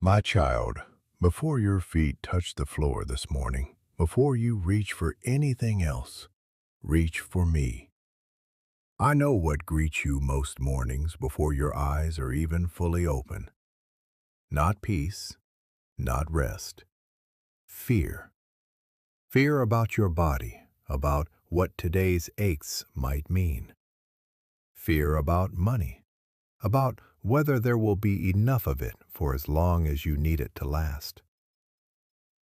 My child, before your feet touch the floor this morning, before you reach for anything else, reach for me. I know what greets you most mornings before your eyes are even fully open. Not peace, not rest. Fear. Fear about your body, about what today's aches might mean. Fear about money, about whether there will be enough of it for as long as you need it to last.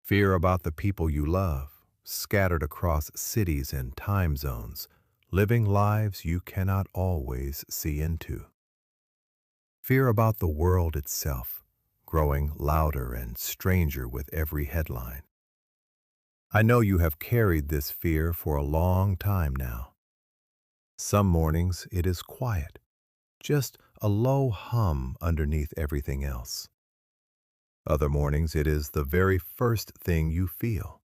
Fear about the people you love, scattered across cities and time zones, living lives you cannot always see into. Fear about the world itself, growing louder and stranger with every headline. I know you have carried this fear for a long time now. Some mornings it is quiet, just a low hum underneath everything else. Other mornings it is the very first thing you feel,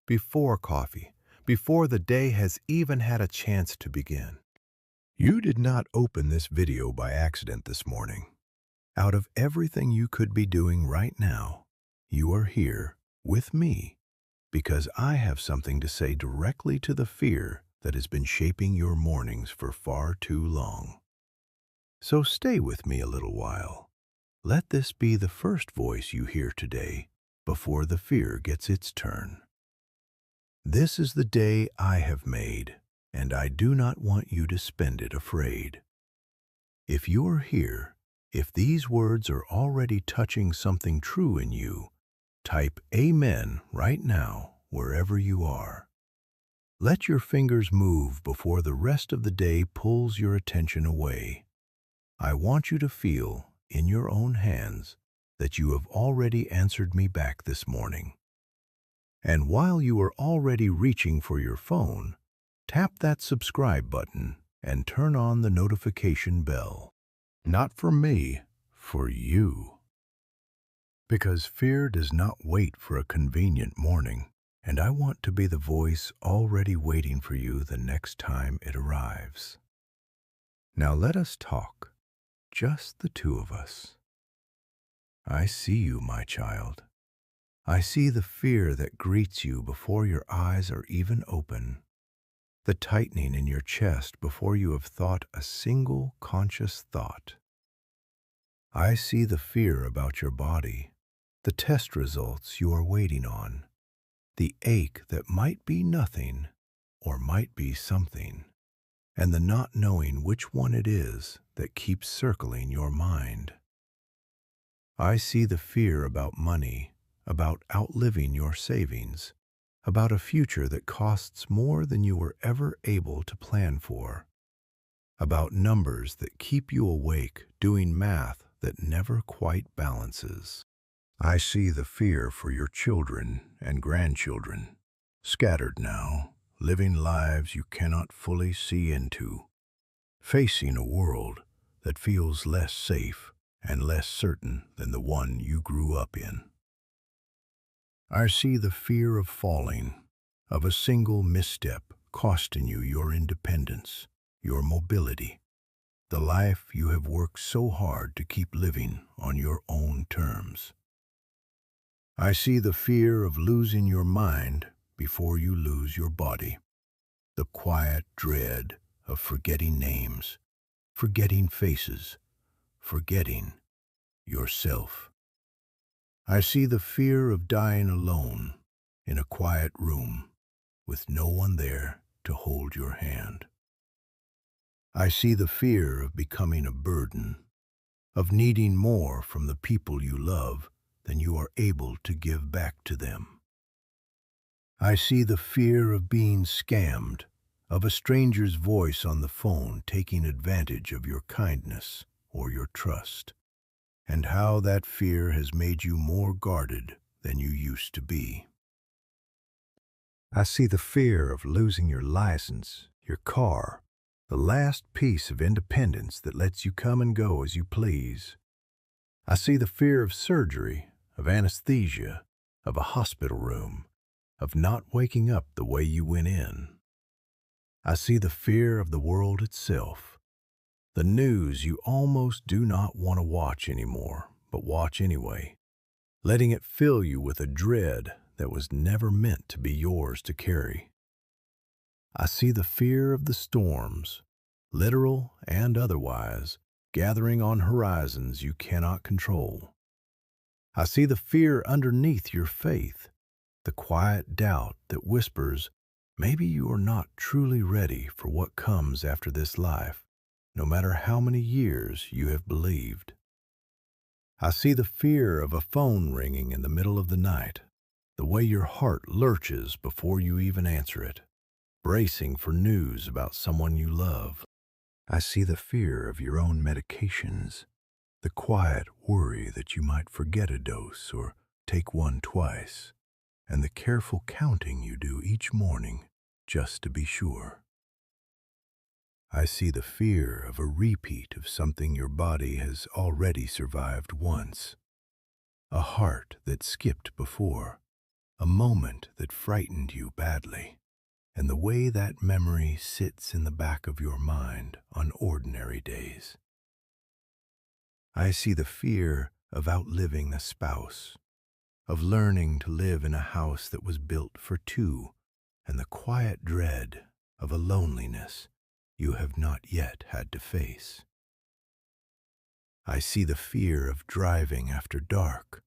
before coffee, before the day has even had a chance to begin. You did not open this video by accident this morning. Out of everything you could be doing right now, you are here with me because I have something to say directly to the fear that has been shaping your mornings for far too long. So stay with me a little while. Let this be the first voice you hear today before the fear gets its turn. This is the day I have made, and I do not want you to spend it afraid. If you are here, if these words are already touching something true in you, type Amen right now, wherever you are. Let your fingers move before the rest of the day pulls your attention away. I want you to feel, in your own hands, that you have already answered me back this morning. And while you are already reaching for your phone, tap that subscribe button and turn on the notification bell. Not for me, for you. Because fear does not wait for a convenient morning, and I want to be the voice already waiting for you the next time it arrives. Now let us talk, just the two of us. I see you, my child. I see the fear that greets you before your eyes are even open, the tightening in your chest before you have thought a single conscious thought. I see the fear about your body, the test results you are waiting on, the ache that might be nothing or might be something, and the not knowing which one it is that keeps circling your mind. I see the fear about money, about outliving your savings, about a future that costs more than you were ever able to plan for, about numbers that keep you awake doing math that never quite balances. I see the fear for your children and grandchildren, scattered now, living lives you cannot fully see into, facing a world that feels less safe and less certain than the one you grew up in. I see the fear of falling, of a single misstep costing you your independence, your mobility, the life you have worked so hard to keep living on your own terms. I see the fear of losing your mind before you lose your body, the quiet dread of forgetting names, forgetting faces, forgetting yourself. I see the fear of dying alone in a quiet room with no one there to hold your hand. I see the fear of becoming a burden, of needing more from the people you love than you are able to give back to them. I see the fear of being scammed, of a stranger's voice on the phone taking advantage of your kindness or your trust, and how that fear has made you more guarded than you used to be. I see the fear of losing your license, your car, the last piece of independence that lets you come and go as you please. I see the fear of surgery, of anesthesia, of a hospital room, of not waking up the way you went in. I see the fear of the world itself, the news you almost do not want to watch anymore, but watch anyway. letting it fill you with a dread that was never meant to be yours to carry. I see the fear of the storms, literal and otherwise, gathering on horizons you cannot control. I see the fear underneath your faith, the quiet doubt that whispers, maybe you are not truly ready for what comes after this life, no matter how many years you have believed. I see the fear of a phone ringing in the middle of the night, the way your heart lurches before you even answer it, bracing for news about someone you love. I see the fear of your own medications, the quiet worry that you might forget a dose or take one twice, and the careful counting you do each morning just to be sure. I see the fear of a repeat of something your body has already survived once, a heart that skipped before, a moment that frightened you badly, and the way that memory sits in the back of your mind on ordinary days. I see the fear of outliving a spouse, of learning to live in a house that was built for two, and the quiet dread of a loneliness you have not yet had to face. I see the fear of driving after dark,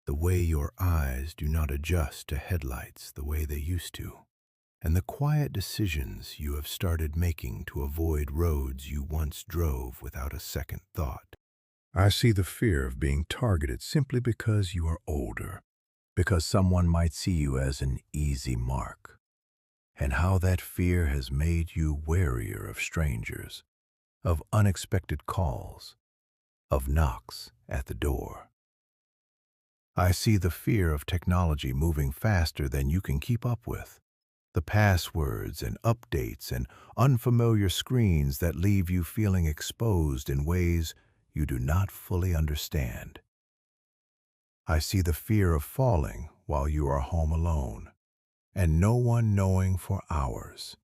the way your eyes do not adjust to headlights the way they used to, and the quiet decisions you have started making to avoid roads you once drove without a second thought. I see the fear of being targeted simply because you are older, because someone might see you as an easy mark, and how that fear has made you warier of strangers, of unexpected calls, of knocks at the door. I see the fear of technology moving faster than you can keep up with, the passwords and updates and unfamiliar screens that leave you feeling exposed in ways you do not fully understand. I see the fear of falling while you are home alone, and no one knowing for hours,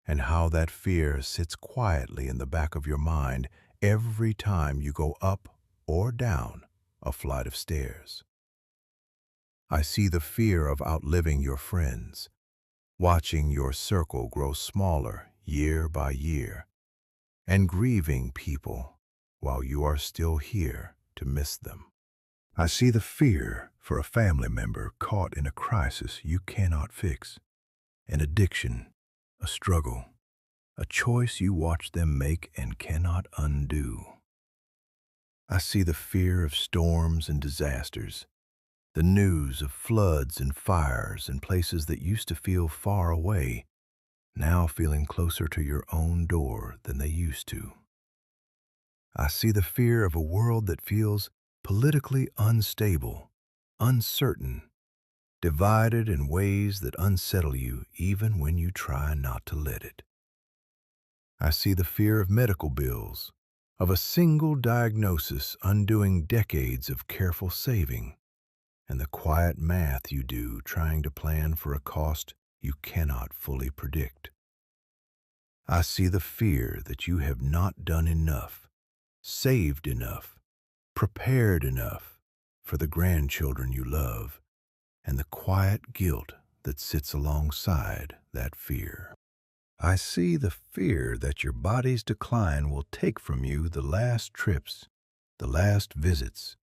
and how that fear sits quietly in the back of your mind every time you go up or down a flight of stairs. I see the fear of outliving your friends, watching your circle grow smaller year by year, and grieving people while you are still here to miss them. I see the fear for a family member caught in a crisis you cannot fix, an addiction, a struggle, a choice you watch them make and cannot undo. I see the fear of storms and disasters, the news of floods and fires in places that used to feel far away, now feeling closer to your own door than they used to. I see the fear of a world that feels politically unstable, uncertain, divided in ways that unsettle you even when you try not to let it. I see the fear of medical bills, of a single diagnosis undoing decades of careful saving, and the quiet math you do trying to plan for a cost you cannot fully predict. I see the fear that you have not done enough, saved enough, prepared enough for the grandchildren you love, and the quiet guilt that sits alongside that fear. I see the fear that your body's decline will take from you the last trips, the last visits,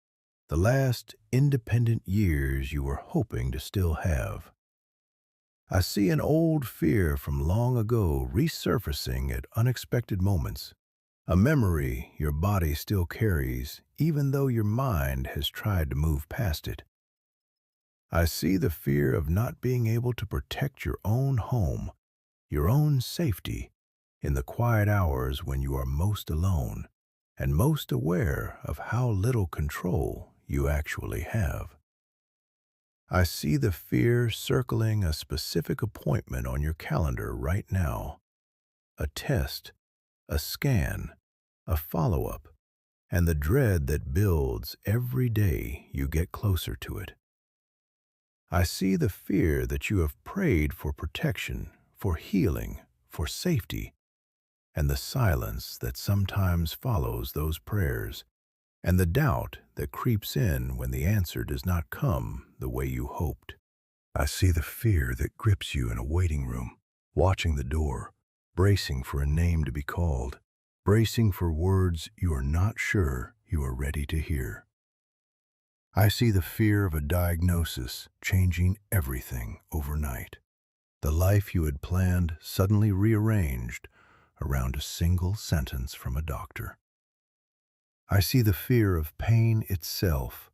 the last independent years you were hoping to still have. I see an old fear from long ago resurfacing at unexpected moments, a memory your body still carries even though your mind has tried to move past it. I see the fear of not being able to protect your own home, your own safety, in the quiet hours when you are most alone and most aware of how little control you actually have. I see the fear circling a specific appointment on your calendar right now, a test, a scan, a follow-up, and the dread that builds every day you get closer to it. I see the fear that you have prayed for protection, for healing, for safety, and the silence that sometimes follows those prayers and the doubt that creeps in when the answer does not come the way you hoped. I see the fear that grips you in a waiting room, watching the door, bracing for a name to be called, bracing for words you are not sure you are ready to hear. I see the fear of a diagnosis changing everything overnight. The life you had planned suddenly rearranged around a single sentence from a doctor. I see the fear of pain itself,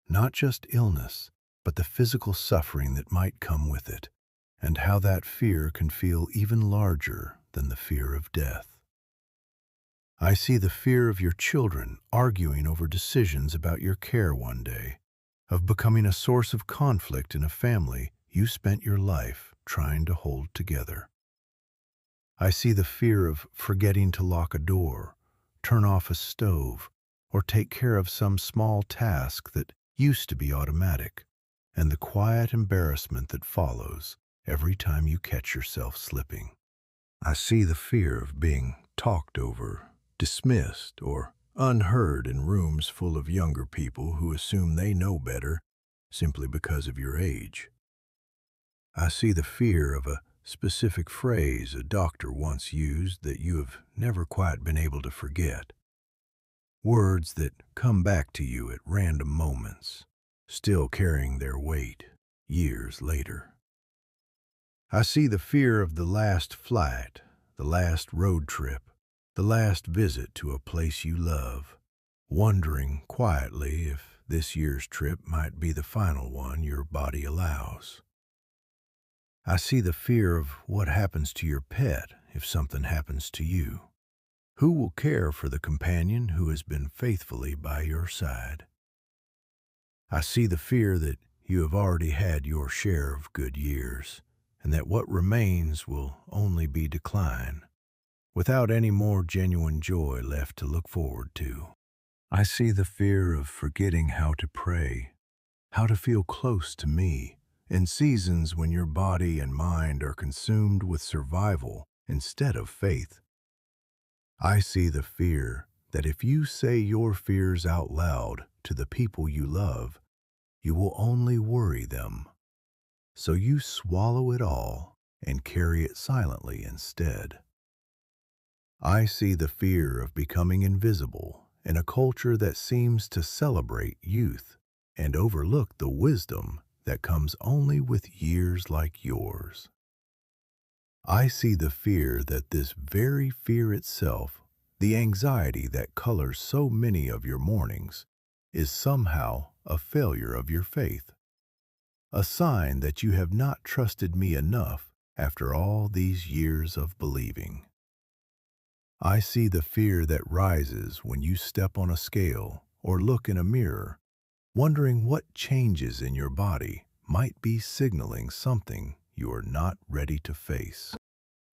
not just illness, but the physical suffering that might come with it, and how that fear can feel even larger than the fear of death. I see the fear of your children arguing over decisions about your care one day, of becoming a source of conflict in a family you spent your life trying to hold together. I see the fear of forgetting to lock a door, turn off a stove, or take care of some small task that used to be automatic, and the quiet embarrassment that follows every time you catch yourself slipping. I see the fear of being talked over, dismissed, or unheard in rooms full of younger people who assume they know better simply because of your age. I see the fear of a specific phrase a doctor once used that you have never quite been able to forget. Words that come back to you at random moments, still carrying their weight years later. I see the fear of the last flight, the last road trip, the last visit to a place you love, wondering quietly if this year's trip might be the final one your body allows. I see the fear of what happens to your pet if something happens to you. Who will care for the companion who has been faithfully by your side? I see the fear that you have already had your share of good years, and that what remains will only be decline, without any more genuine joy left to look forward to. I see the fear of forgetting how to pray, how to feel close to me, in seasons when your body and mind are consumed with survival instead of faith. I see the fear that if you say your fears out loud to the people you love, you will only worry them. So you swallow it all and carry it silently instead. I see the fear of becoming invisible in a culture that seems to celebrate youth and overlook the wisdom that comes only with years like yours. I see the fear that this very fear itself, the anxiety that colors so many of your mornings, is somehow a failure of your faith, a sign that you have not trusted me enough after all these years of believing. I see the fear that rises when you step on a scale or look in a mirror, wondering what changes in your body might be signaling something you are not ready to face.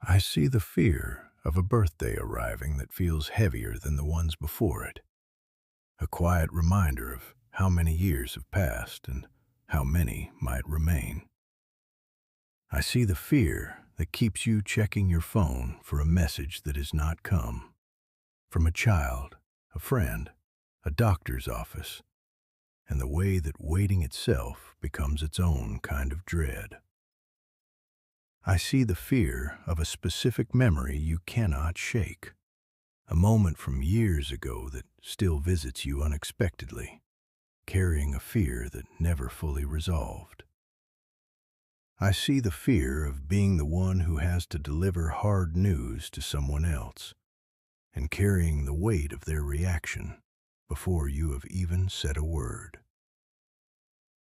I see the fear of a birthday arriving that feels heavier than the ones before it, a quiet reminder of how many years have passed and how many might remain. I see the fear that keeps you checking your phone for a message that has not come, from a child, a friend, a doctor's office, and the way that waiting itself becomes its own kind of dread. I see the fear of a specific memory you cannot shake, a moment from years ago that still visits you unexpectedly, carrying a fear that never fully resolved. I see the fear of being the one who has to deliver hard news to someone else, and carrying the weight of their reaction before you have even said a word.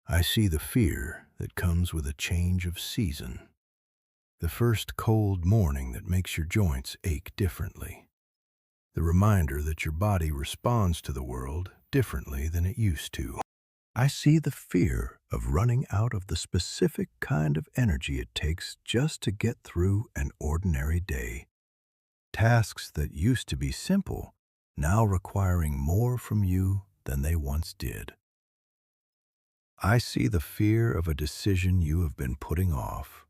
I see the fear that comes with a change of season, the first cold morning that makes your joints ache differently, the reminder that your body responds to the world differently than it used to. I see the fear of running out of the specific kind of energy it takes just to get through an ordinary day. Tasks that used to be simple, now requiring more from you than they once did. I see the fear of a decision you have been putting off,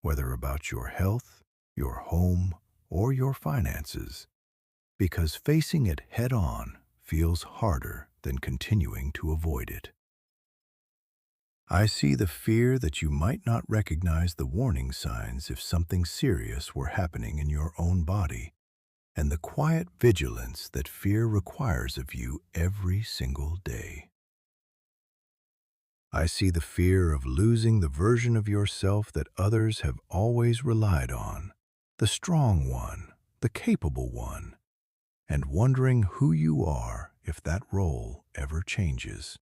whether about your health, your home, or your finances, because facing it head on feels harder than continuing to avoid it. I see the fear that you might not recognize the warning signs if something serious were happening in your own body, and the quiet vigilance that fear requires of you every single day. I see the fear of losing the version of yourself that others have always relied on, the strong one, the capable one, and wondering who you are if that role ever changes.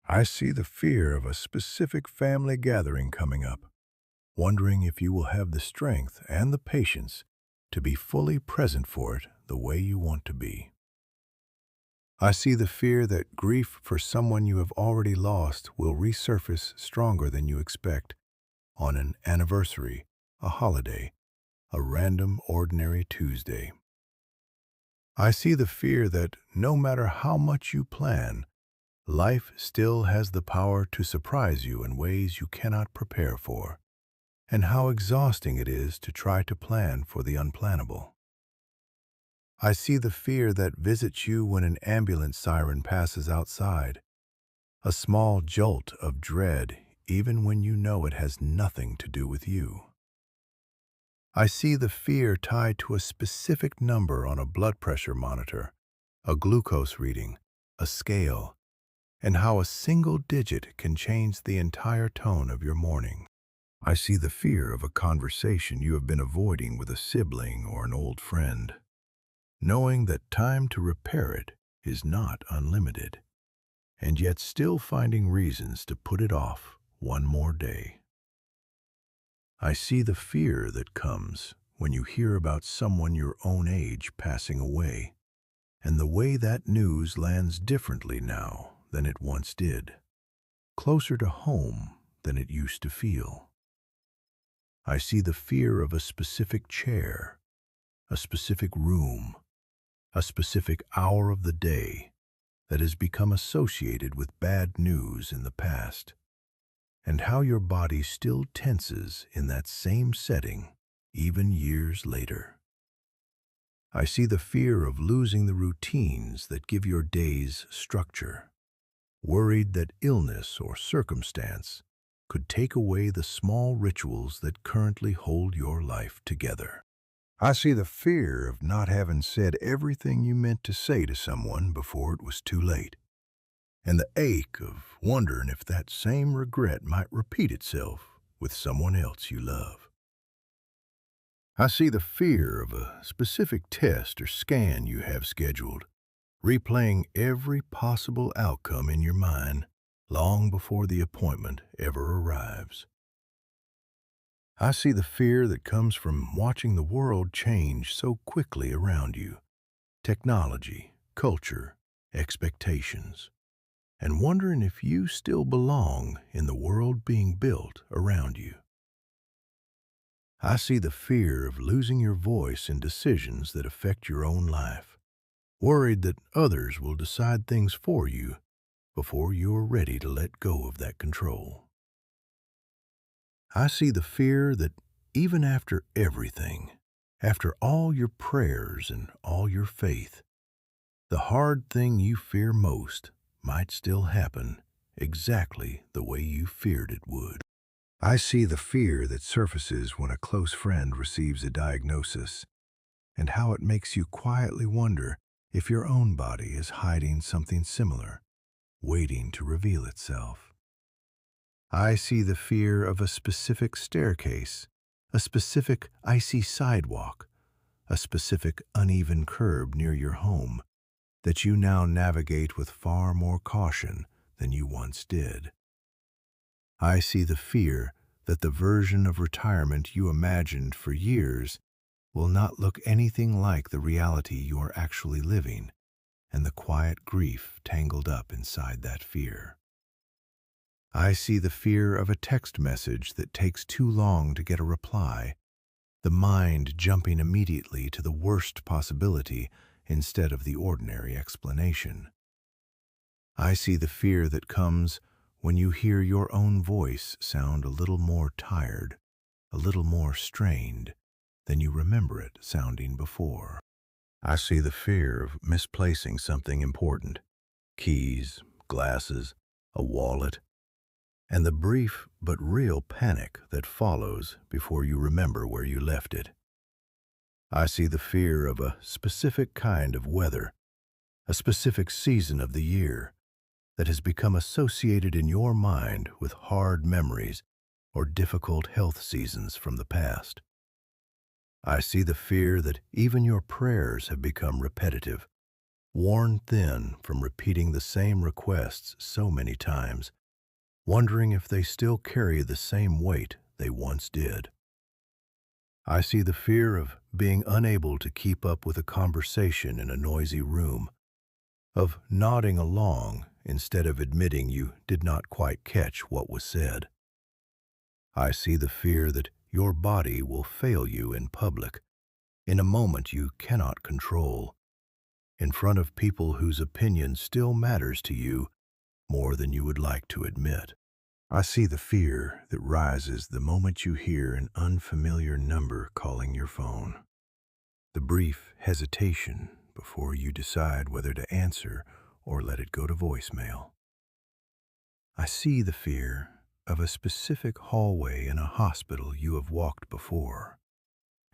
I see the fear of a specific family gathering coming up, wondering if you will have the strength and the patience to be fully present for it the way you want to be. I see the fear that grief for someone you have already lost will resurface stronger than you expect on an anniversary, a holiday, a random ordinary Tuesday. I see the fear that no matter how much you plan, life still has the power to surprise you in ways you cannot prepare for, and how exhausting it is to try to plan for the unplannable. I see the fear that visits you when an ambulance siren passes outside, a small jolt of dread even when you know it has nothing to do with you. I see the fear tied to a specific number on a blood pressure monitor, a glucose reading, a scale, and how a single digit can change the entire tone of your morning. I see the fear of a conversation you have been avoiding with a sibling or an old friend, knowing that time to repair it is not unlimited, and yet still finding reasons to put it off one more day. I see the fear that comes when you hear about someone your own age passing away, and the way that news lands differently now than it once did, closer to home than it used to feel. I see the fear of a specific chair, a specific room, a specific hour of the day that has become associated with bad news in the past, and how your body still tenses in that same setting even years later. I see the fear of losing the routines that give your days structure, worried that illness or circumstance could take away the small rituals that currently hold your life together. I see the fear of not having said everything you meant to say to someone before it was too late, and the ache of wondering if that same regret might repeat itself with someone else you love. I see the fear of a specific test or scan you have scheduled, replaying every possible outcome in your mind long before the appointment ever arrives. I see the fear that comes from watching the world change so quickly around you, technology, culture, expectations, and wondering if you still belong in the world being built around you. I see the fear of losing your voice in decisions that affect your own life, worried that others will decide things for you before you are ready to let go of that control. I see the fear that even after everything, after all your prayers and all your faith, the hard thing you fear most might still happen exactly the way you feared it would. I see the fear that surfaces when a close friend receives a diagnosis, and how it makes you quietly wonder if your own body is hiding something similar, waiting to reveal itself. I see the fear of a specific staircase, a specific icy sidewalk, a specific uneven curb near your home that you now navigate with far more caution than you once did. I see the fear that the version of retirement you imagined for years will not look anything like the reality you are actually living, and the quiet grief tangled up inside that fear. I see the fear of a text message that takes too long to get a reply, the mind jumping immediately to the worst possibility instead of the ordinary explanation. I see the fear that comes when you hear your own voice sound a little more tired, a little more strained than you remember it sounding before. I see the fear of misplacing something important, keys, glasses, a wallet, and the brief but real panic that follows before you remember where you left it. I see the fear of a specific kind of weather, a specific season of the year that has become associated in your mind with hard memories or difficult health seasons from the past. I see the fear that even your prayers have become repetitive, worn thin from repeating the same requests so many times, wondering if they still carry the same weight they once did. I see the fear of being unable to keep up with a conversation in a noisy room, of nodding along instead of admitting you did not quite catch what was said. I see the fear that your body will fail you in public, in a moment you cannot control, in front of people whose opinion still matters to you more than you would like to admit. I see the fear that rises the moment you hear an unfamiliar number calling your phone. The brief hesitation before you decide whether to answer or let it go to voicemail. I see the fear of a specific hallway in a hospital you have walked before,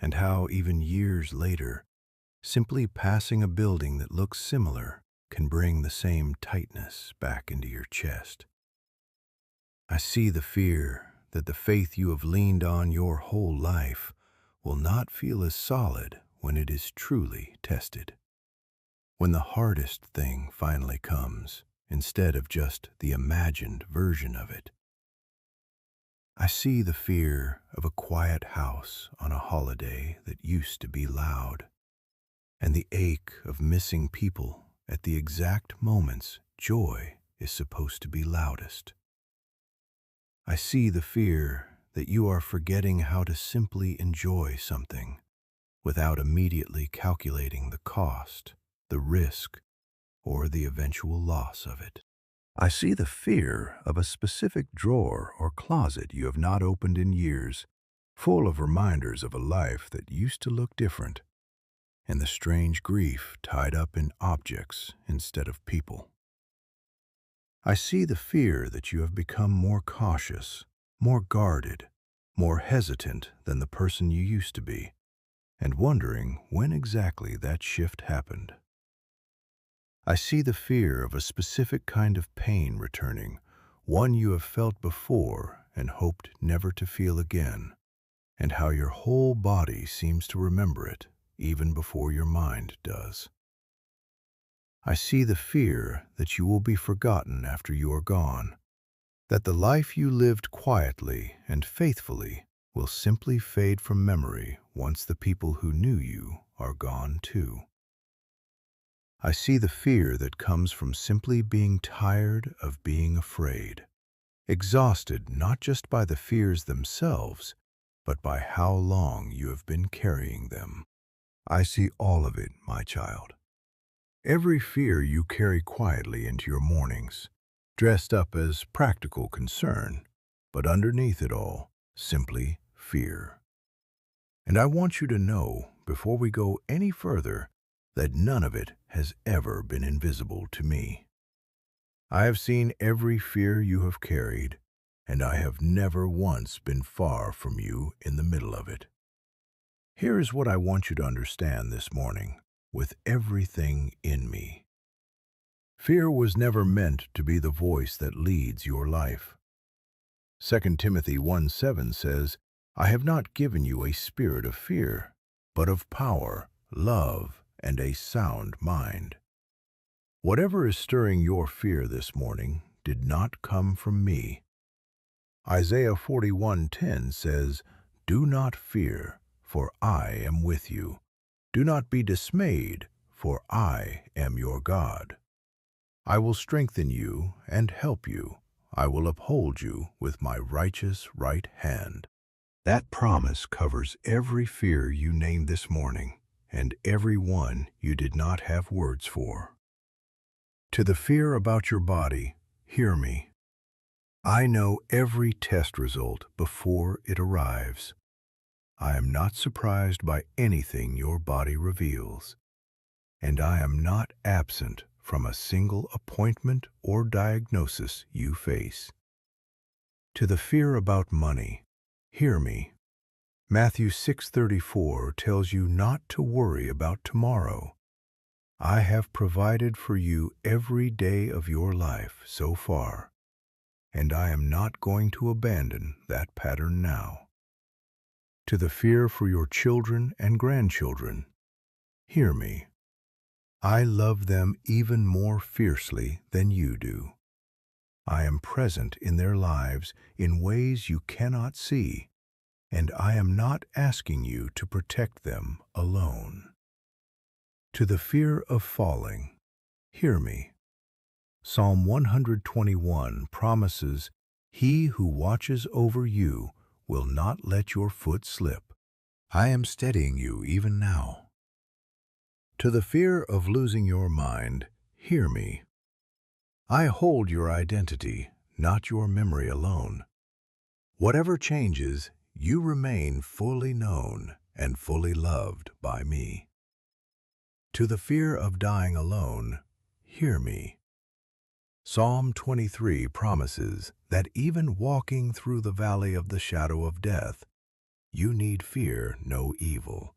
and how even years later, simply passing a building that looks similar can bring the same tightness back into your chest. I see the fear that the faith you have leaned on your whole life will not feel as solid when it is truly tested. When the hardest thing finally comes, instead of just the imagined version of it. I see the fear of a quiet house on a holiday that used to be loud, and the ache of missing people at the exact moments joy is supposed to be loudest. I see the fear that you are forgetting how to simply enjoy something without immediately calculating the cost, the risk, or the eventual loss of it. I see the fear of a specific drawer or closet you have not opened in years, full of reminders of a life that used to look different, and the strange grief tied up in objects instead of people. I see the fear that you have become more cautious, more guarded, more hesitant than the person you used to be, and wondering when exactly that shift happened. I see the fear of a specific kind of pain returning, one you have felt before and hoped never to feel again, and how your whole body seems to remember it even before your mind does. I see the fear that you will be forgotten after you are gone, that the life you lived quietly and faithfully will simply fade from memory once the people who knew you are gone too. I see the fear that comes from simply being tired of being afraid, exhausted not just by the fears themselves, but by how long you have been carrying them. I see all of it, my child. Every fear you carry quietly into your mornings, dressed up as practical concern, but underneath it all, simply fear. And I want you to know, before we go any further, that none of it has ever been invisible to me. I have seen every fear you have carried, and I have never once been far from you in the middle of it. Here is what I want you to understand this morning, with everything in me. Fear was never meant to be the voice that leads your life. 2 Timothy 1:7 says, I have not given you a spirit of fear, but of power, love, and a sound mind. Whatever is stirring your fear this morning did not come from me. Isaiah 41:10 says, Do not fear, for I am with you. Do not be dismayed, for I am your God. I will strengthen you and help you. I will uphold you with my righteous right hand. That promise covers every fear you named this morning and every one you did not have words for. To the fear about your body, hear me. I know every test result before it arrives. I am not surprised by anything your body reveals, and I am not absent from a single appointment or diagnosis you face. To the fear about money, hear me. Matthew 6:34 tells you not to worry about tomorrow. I have provided for you every day of your life so far, and I am not going to abandon that pattern now. To the fear for your children and grandchildren, hear me. I love them even more fiercely than you do. I am present in their lives in ways you cannot see, and I am not asking you to protect them alone. To the fear of falling, hear me. Psalm 121 promises, "He who watches over you will not let your foot slip. I am steadying you even now." To the fear of losing your mind, hear me. I hold your identity, not your memory alone. Whatever changes, you remain fully known and fully loved by me. To the fear of dying alone, hear me. Psalm 23 promises that even walking through the valley of the shadow of death, you need fear no evil,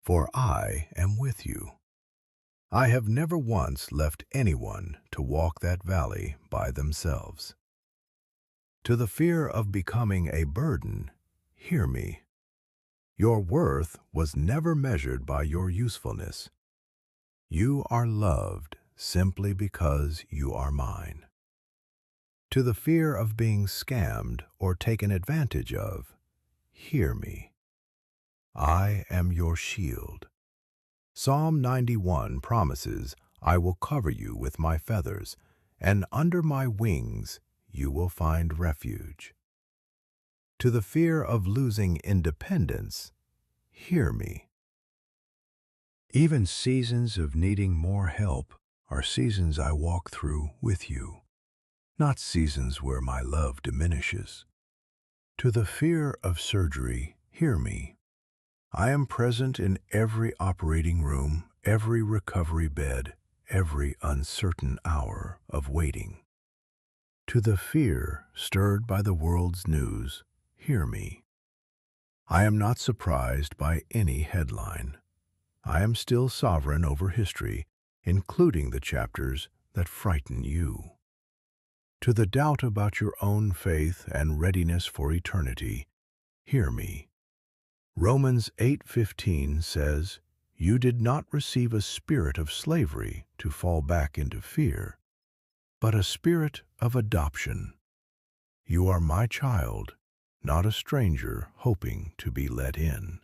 for I am with you. I have never once left anyone to walk that valley by themselves. To the fear of becoming a burden, hear me. Your worth was never measured by your usefulness. You are loved simply because you are mine. To the fear of being scammed or taken advantage of, hear me. I am your shield. Psalm 91 promises, I will cover you with my feathers, and under my wings you will find refuge. To the fear of losing independence, hear me. Even seasons of needing more help are seasons I walk through with you, not seasons where my love diminishes. To the fear of surgery, hear me. I am present in every operating room, every recovery bed, every uncertain hour of waiting. To the fear stirred by the world's news, hear me. I am not surprised by any headline. I am still sovereign over history, including the chapters that frighten you. To the doubt about your own faith and readiness for eternity, hear me. Romans 8:15 says, "You did not receive a spirit of slavery to fall back into fear, but a spirit of adoption. You are my child, not a stranger hoping to be let in."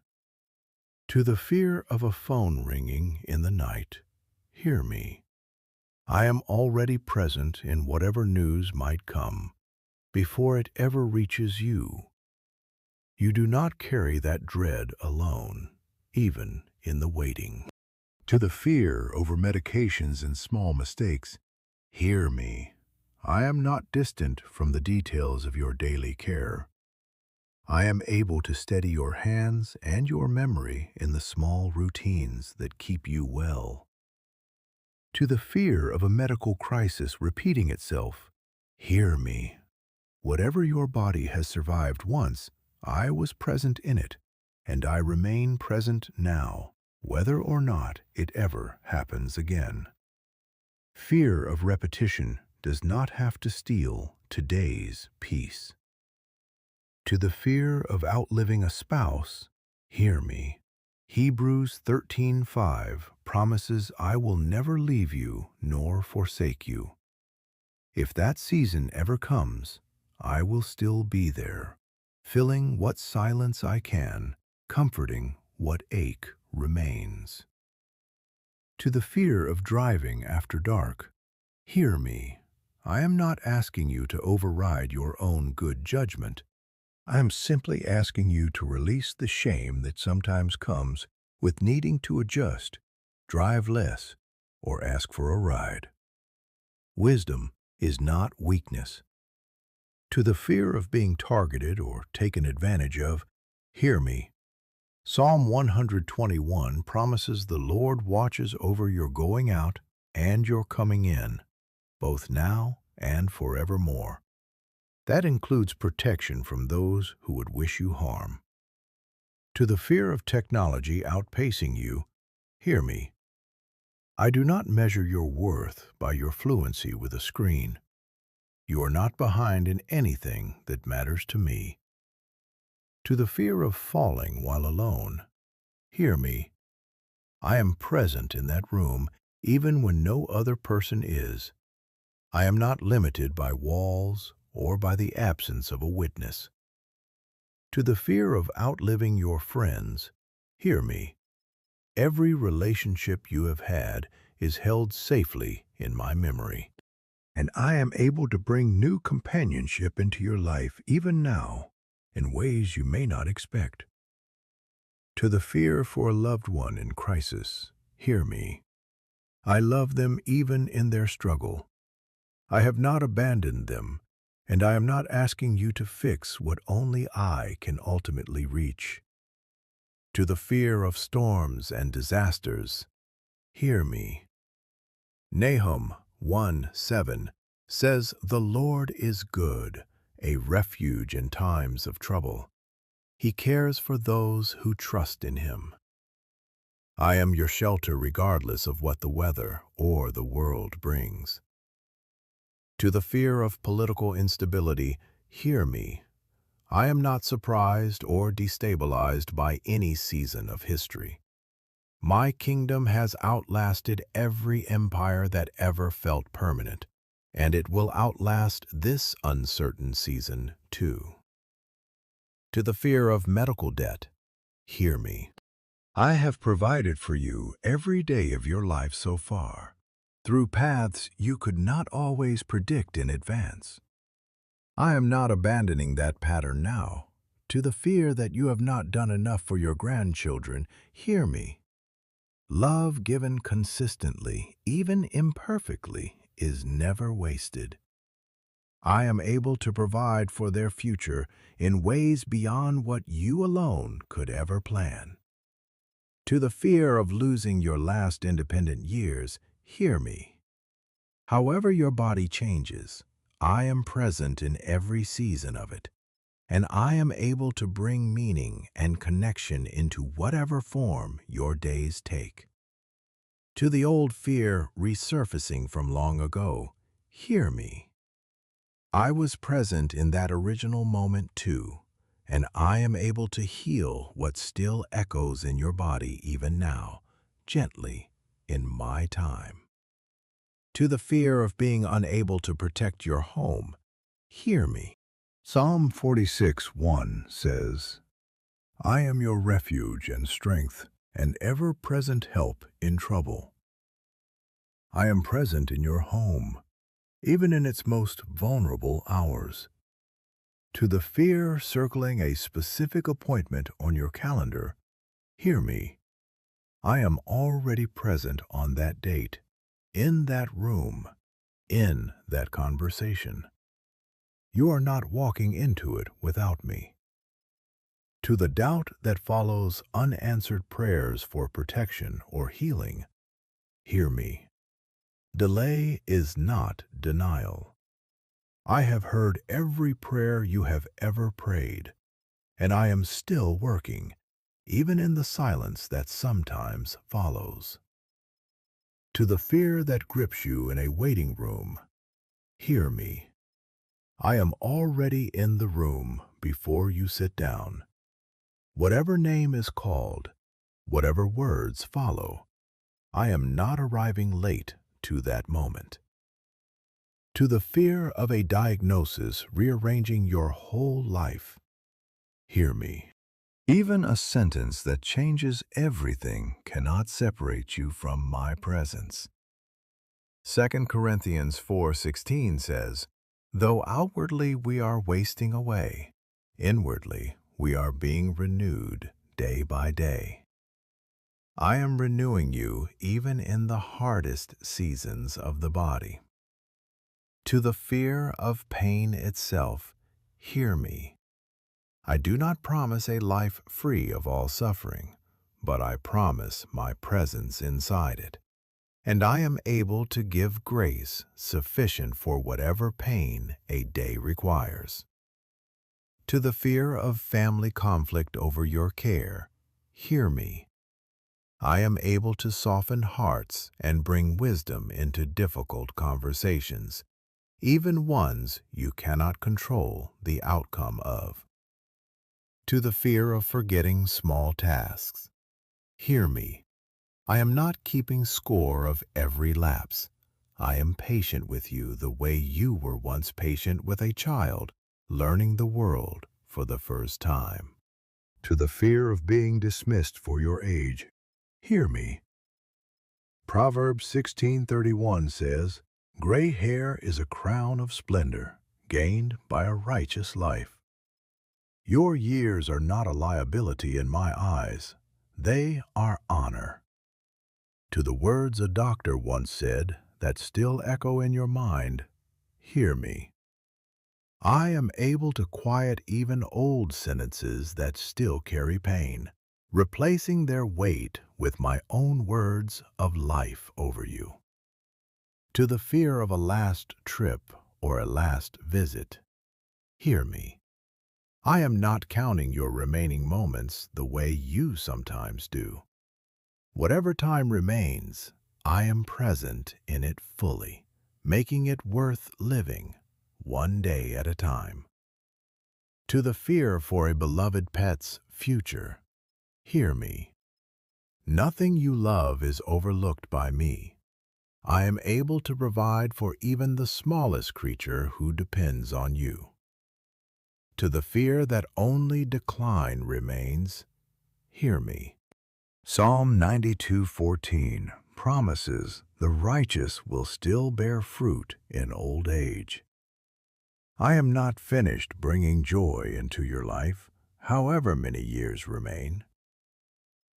To the fear of a phone ringing in the night, hear me. I am already present in whatever news might come, before it ever reaches you. You do not carry that dread alone, even in the waiting. To the fear over medications and small mistakes, hear me. I am not distant from the details of your daily care. I am able to steady your hands and your memory in the small routines that keep you well. To the fear of a medical crisis repeating itself, hear me. Whatever your body has survived once, I was present in it, and I remain present now, whether or not it ever happens again. Fear of repetition does not have to steal today's peace. To the fear of outliving a spouse, hear me. Hebrews 13:5 promises, I will never leave you nor forsake you. If that season ever comes, I will still be there, filling what silence I can, comforting what ache remains. To the fear of driving after dark, hear me. I am not asking you to override your own good judgment. I am simply asking you to release the shame that sometimes comes with needing to adjust, drive less, or ask for a ride. Wisdom is not weakness. To the fear of being targeted or taken advantage of, hear me. Psalm 121 promises the Lord watches over your going out and your coming in, both now and forevermore. That includes protection from those who would wish you harm. To the fear of technology outpacing you, hear me. I do not measure your worth by your fluency with a screen. You are not behind in anything that matters to me. To the fear of falling while alone, hear me. I am present in that room even when no other person is. I am not limited by walls or by the absence of a witness. To the fear of outliving your friends, hear me. Every relationship you have had is held safely in my memory, and I am able to bring new companionship into your life even now in ways you may not expect. To the fear for a loved one in crisis, hear me. I love them even in their struggle. I have not abandoned them, and I am not asking you to fix what only I can ultimately reach. To the fear of storms and disasters, hear me. Nahum 1:7 says, "The Lord is good, a refuge in times of trouble. He cares for those who trust in him." I am your shelter regardless of what the weather or the world brings. To the fear of political instability, hear me. I am not surprised or destabilized by any season of history. My kingdom has outlasted every empire that ever felt permanent, and it will outlast this uncertain season too. To the fear of medical debt, hear me. I have provided for you every day of your life so far, through paths you could not always predict in advance. I am not abandoning that pattern now. To the fear that you have not done enough for your grandchildren, hear me. Love given consistently, even imperfectly, is never wasted. I am able to provide for their future in ways beyond what you alone could ever plan. To the fear of losing your last independent years, hear me. However your body changes, I am present in every season of it, and I am able to bring meaning and connection into whatever form your days take. To the old fear resurfacing from long ago, hear me. I was present in that original moment too, and I am able to heal what still echoes in your body even now, gently, in my time. To the fear of being unable to protect your home, hear me. Psalm 46:1 says, "I am your refuge and strength, an ever-present help in trouble." I am present in your home, even in its most vulnerable hours. To the fear circling a specific appointment on your calendar, hear me. I am already present on that date, in that room, in that conversation. You are not walking into it without me. To the doubt that follows unanswered prayers for protection or healing, hear me. Delay is not denial. I have heard every prayer you have ever prayed, and I am still working, even in the silence that sometimes follows. To the fear that grips you in a waiting room, hear me. I am already in the room before you sit down. Whatever name is called, whatever words follow, I am not arriving late to that moment. To the fear of a diagnosis rearranging your whole life, hear me. Even a sentence that changes everything cannot separate you from my presence. 2 Corinthians 4:16 says, "Though outwardly we are wasting away, inwardly we are being renewed day by day." I am renewing you even in the hardest seasons of the body. To the fear of pain itself, hear me. I do not promise a life free of all suffering, but I promise my presence inside it. and I am able to give grace sufficient for whatever pain a day requires. To the fear of family conflict over your care, hear me. I am able to soften hearts and bring wisdom into difficult conversations, even ones you cannot control the outcome of. To the fear of forgetting small tasks, hear me. I am not keeping score of every lapse. I am patient with you the way you were once patient with a child learning the world for the first time. To the fear of being dismissed for your age, hear me. Proverbs 16:31 says, "Gray hair is a crown of splendor, gained by a righteous life." Your years are not a liability in my eyes. They are honor. To the words a doctor once said that still echo in your mind, hear me. I am able to quiet even old sentences that still carry pain, replacing their weight with my own words of life over you. To the fear of a last trip or a last visit, hear me. I am not counting your remaining moments the way you sometimes do. Whatever time remains, I am present in it fully, making it worth living, one day at a time. To the fear for a beloved pet's future, hear me. Nothing you love is overlooked by me. I am able to provide for even the smallest creature who depends on you. To the fear that only decline remains, hear me. Psalm 92:14 promises the righteous will still bear fruit in old age. I am not finished bringing joy into your life, however many years remain.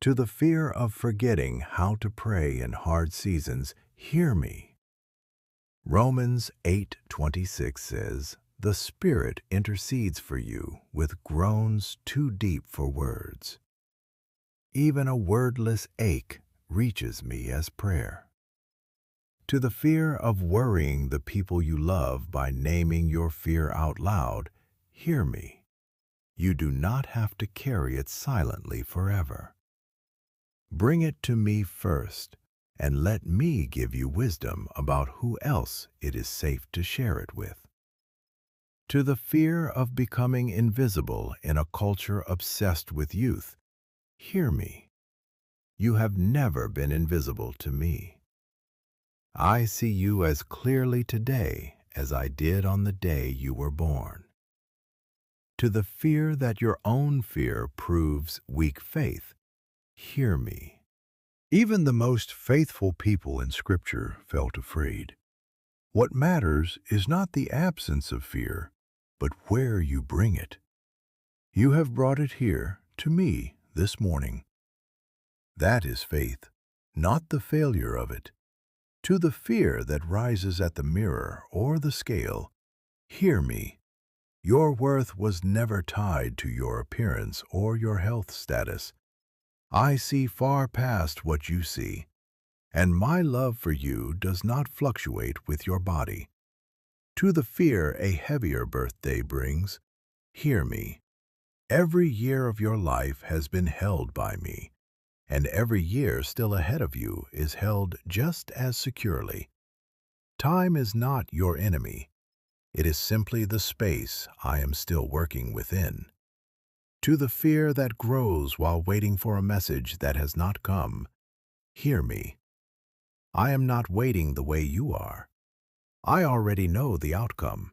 To the fear of forgetting how to pray in hard seasons, hear me. Romans 8:26 says, "The Spirit intercedes for you with groans too deep for words." Even a wordless ache reaches me as prayer. To the fear of worrying the people you love by naming your fear out loud, hear me. You do not have to carry it silently forever. Bring it to me first, and let me give you wisdom about who else it is safe to share it with. To the fear of becoming invisible in a culture obsessed with youth, hear me. You have never been invisible to me. I see you as clearly today as I did on the day you were born. To the fear that your own fear proves weak faith, hear me. Even the most faithful people in Scripture felt afraid. What matters is not the absence of fear, but where you bring it. You have brought it here to me this morning. That is faith, not the failure of it. To the fear that rises at the mirror or the scale, hear me. Your worth was never tied to your appearance or your health status. I see far past what you see, and my love for you does not fluctuate with your body. To the fear a heavier birthday brings, hear me. Every year of your life has been held by me, and every year still ahead of you is held just as securely. Time is not your enemy. It is simply the space I am still working within. To the fear that grows while waiting for a message that has not come, hear me. I am not waiting the way you are. I already know the outcome.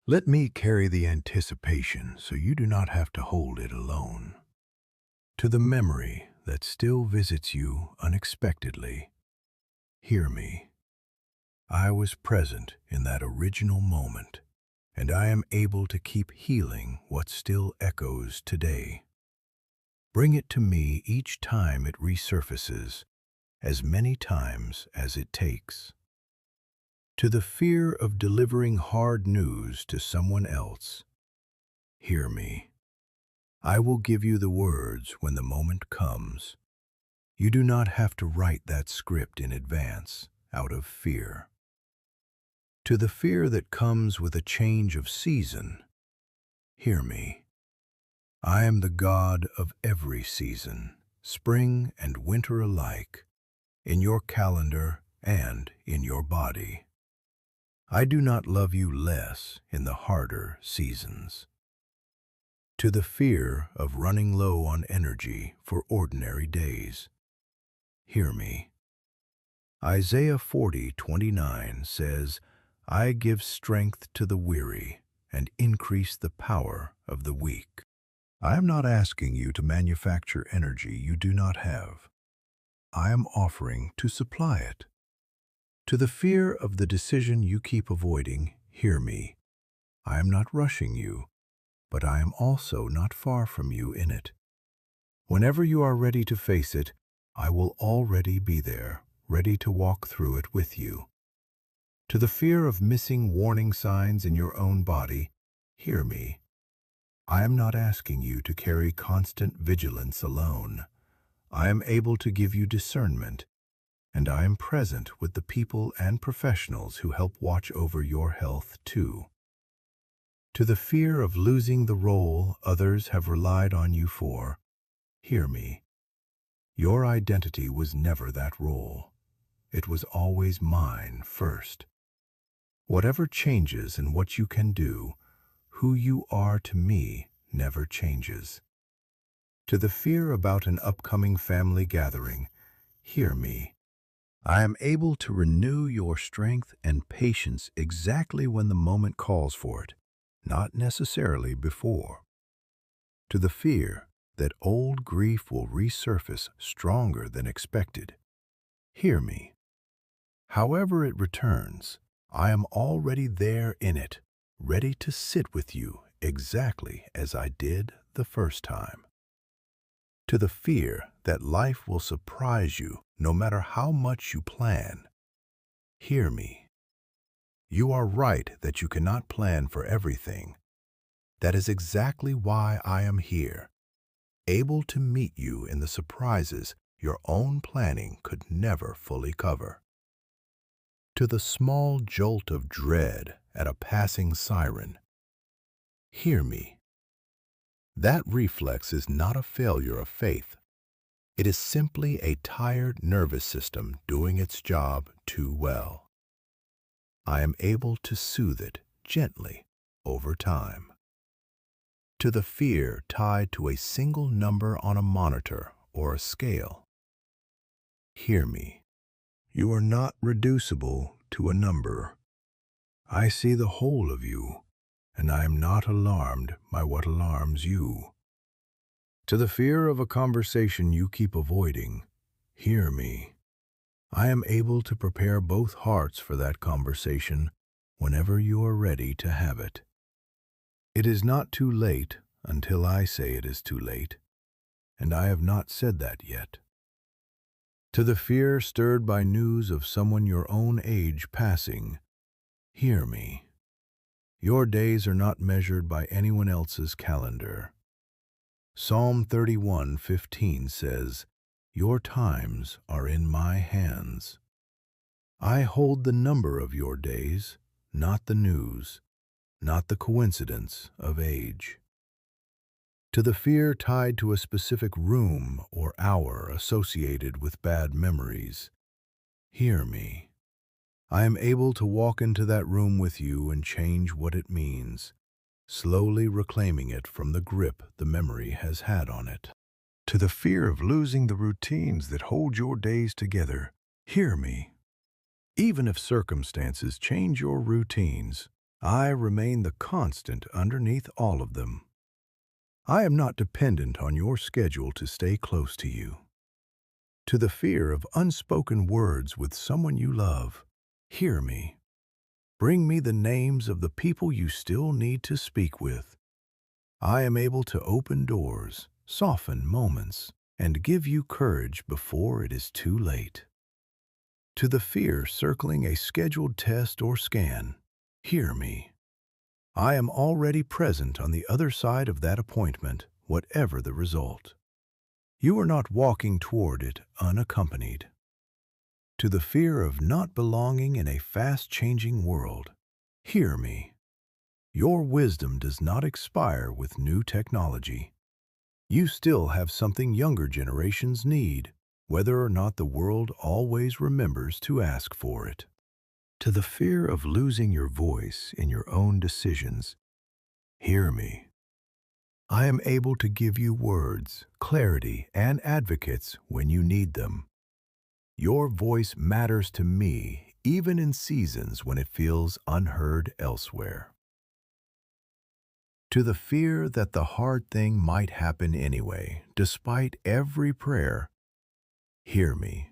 Let me carry the anticipation so you do not have to hold it alone. To the memory that still visits you unexpectedly, hear me. I was present in that original moment, and I am able to keep healing what still echoes today. Bring it to me each time it resurfaces, as many times as it takes. To the fear of delivering hard news to someone else, hear me. I will give you the words when the moment comes. You do not have to write that script in advance out of fear. To the fear that comes with a change of season, hear me. I am the God of every season, spring and winter alike, in your calendar and in your body. I do not love you less in the harder seasons. To the fear of running low on energy for ordinary days, hear me. Isaiah 40:29 says, I give strength to the weary and increase the power of the weak. I am not asking you to manufacture energy you do not have. I am offering to supply it. To the fear of the decision you keep avoiding, hear me. I am not rushing you, but I am also not far from you in it. Whenever you are ready to face it, I will already be there, ready to walk through it with you. To the fear of missing warning signs in your own body, hear me. I am not asking you to carry constant vigilance alone. I am able to give you discernment, and I am present with the people and professionals who help watch over your health too. To the fear of losing the role others have relied on you for, hear me. Your identity was never that role. It was always mine first. Whatever changes in what you can do, who you are to me never changes. To the fear about an upcoming family gathering, hear me. I am able to renew your strength and patience exactly when the moment calls for it, not necessarily before. To the fear that old grief will resurface stronger than expected, hear me. However it returns, I am already there in it, ready to sit with you exactly as I did the first time. To the fear that life will surprise you no matter how much you plan, hear me. You are right that you cannot plan for everything. That is exactly why I am here, able to meet you in the surprises your own planning could never fully cover. To the small jolt of dread at a passing siren, hear me. That reflex is not a failure of faith. It is simply a tired nervous system doing its job too well. I am able to soothe it gently over time. To the fear tied to a single number on a monitor or a scale, hear me. You are not reducible to a number. I see the whole of you, and I am not alarmed by what alarms you. To the fear of a conversation you keep avoiding, hear me. I am able to prepare both hearts for that conversation whenever you are ready to have it. It is not too late until I say it is too late, and I have not said that yet. To the fear stirred by news of someone your own age passing, hear me. Your days are not measured by anyone else's calendar. Psalm 31:15 says, Your times are in my hands. I hold the number of your days, not the news, not the coincidence of age. To the fear tied to a specific room or hour associated with bad memories, hear me. I am able to walk into that room with you and change what it means, slowly reclaiming it from the grip the memory has had on it. To the fear of losing the routines that hold your days together, hear me. Even if circumstances change your routines, I remain the constant underneath all of them. I am not dependent on your schedule to stay close to you. To the fear of unspoken words with someone you love, hear me. Bring me the names of the people you still need to speak with. I am able to open doors, soften moments, and give you courage before it is too late. To the fear circling a scheduled test or scan, hear me. I am already present on the other side of that appointment, whatever the result. You are not walking toward it unaccompanied. To the fear of not belonging in a fast-changing world, hear me. Your wisdom does not expire with new technology. You still have something younger generations need, whether or not the world always remembers to ask for it. To the fear of losing your voice in your own decisions, hear me. I am able to give you words, clarity, and advocates when you need them. Your voice matters to me, even in seasons when it feels unheard elsewhere. To the fear that the hard thing might happen anyway, despite every prayer, hear me.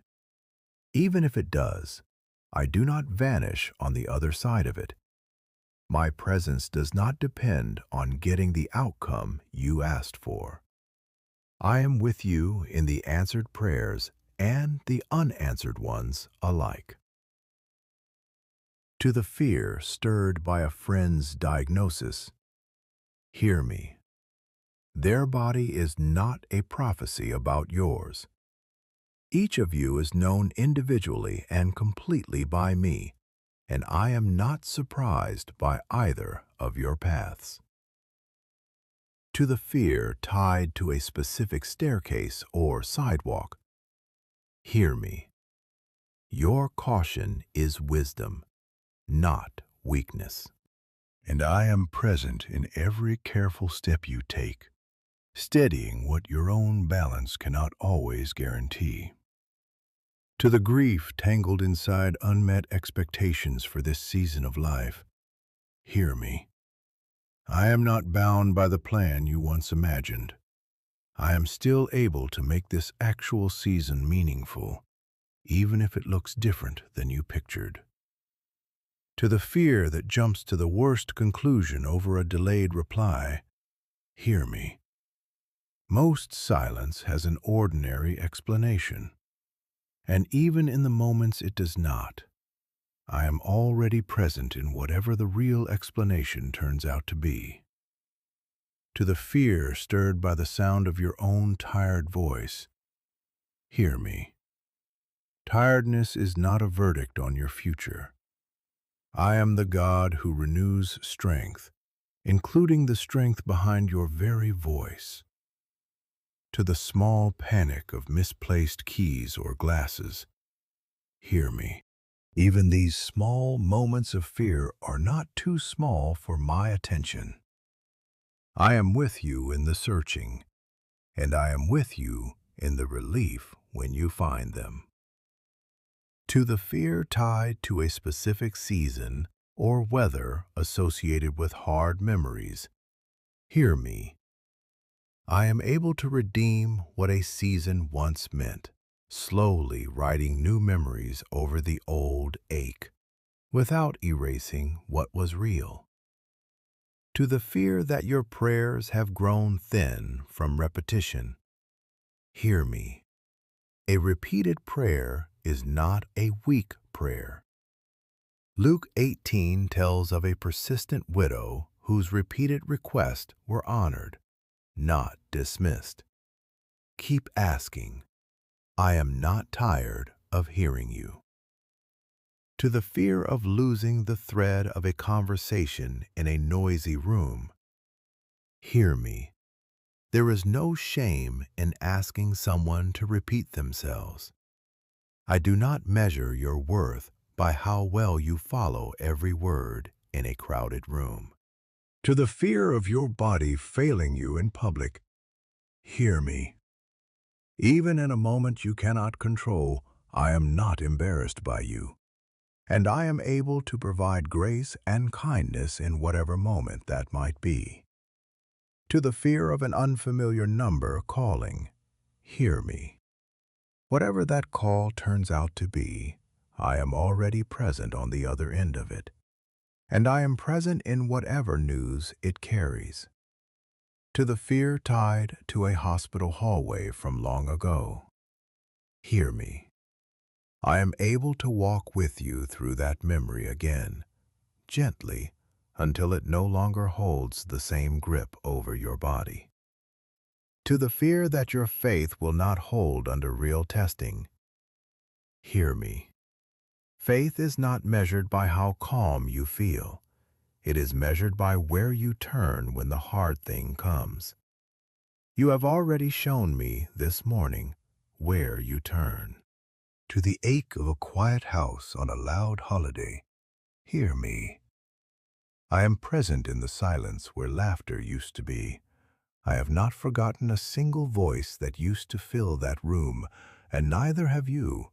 Even if it does, I do not vanish on the other side of it. My presence does not depend on getting the outcome you asked for. I am with you in the answered prayers and the unanswered ones alike. To the fear stirred by a friend's diagnosis, hear me. Their body is not a prophecy about yours. Each of you is known individually and completely by me, and I am not surprised by either of your paths. To the fear tied to a specific staircase or sidewalk, hear me. Your caution is wisdom, not weakness. And I am present in every careful step you take, steadying what your own balance cannot always guarantee. To the grief tangled inside unmet expectations for this season of life, hear me. I am not bound by the plan you once imagined. I am still able to make this actual season meaningful, even if it looks different than you pictured. To the fear that jumps to the worst conclusion over a delayed reply, hear me. Most silence has an ordinary explanation, and even in the moments it does not, I am already present in whatever the real explanation turns out to be. To the fear stirred by the sound of your own tired voice, hear me. Tiredness is not a verdict on your future. I am the God who renews strength, including the strength behind your very voice. To the small panic of misplaced keys or glasses, hear me. Even these small moments of fear are not too small for my attention. I am with you in the searching, and I am with you in the relief when you find them. To the fear tied to a specific season or weather associated with hard memories, hear me. I am able to redeem what a season once meant, slowly writing new memories over the old ache, without erasing what was real. To the fear that your prayers have grown thin from repetition, hear me. A repeated prayer is not a weak prayer. Luke 18 tells of a persistent widow whose repeated requests were honored, not dismissed. Keep asking. I am not tired of hearing you. To the fear of losing the thread of a conversation in a noisy room, hear me. There is no shame in asking someone to repeat themselves. I do not measure your worth by how well you follow every word in a crowded room. To the fear of your body failing you in public, hear me. Even in a moment you cannot control, I am not embarrassed by you, and I am able to provide grace and kindness in whatever moment that might be. To the fear of an unfamiliar number calling, hear me. Whatever that call turns out to be, I am already present on the other end of it, and I am present in whatever news it carries. To the fear tied to a hospital hallway from long ago, hear me. I am able to walk with you through that memory again, gently, until it no longer holds the same grip over your body. To the fear that your faith will not hold under real testing, hear me. Faith is not measured by how calm you feel. It is measured by where you turn when the hard thing comes. You have already shown me this morning where you turn. To the ache of a quiet house on a loud holiday, hear me. I am present in the silence where laughter used to be. I have not forgotten a single voice that used to fill that room, and neither have you,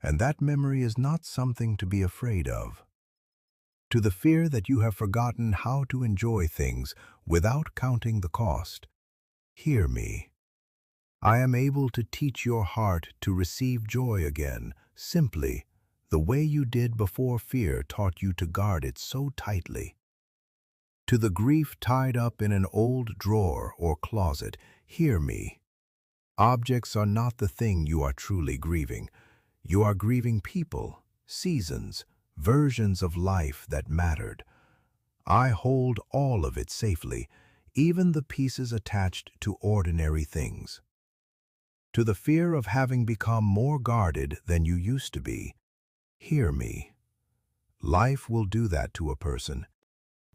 and that memory is not something to be afraid of. To the fear that you have forgotten how to enjoy things without counting the cost, hear me. I am able to teach your heart to receive joy again, simply, the way you did before fear taught you to guard it so tightly. To the grief tied up in an old drawer or closet, hear me. Objects are not the thing you are truly grieving. You are grieving people, seasons, versions of life that mattered. I hold all of it safely, even the pieces attached to ordinary things. To the fear of having become more guarded than you used to be, hear me. Life will do that to a person.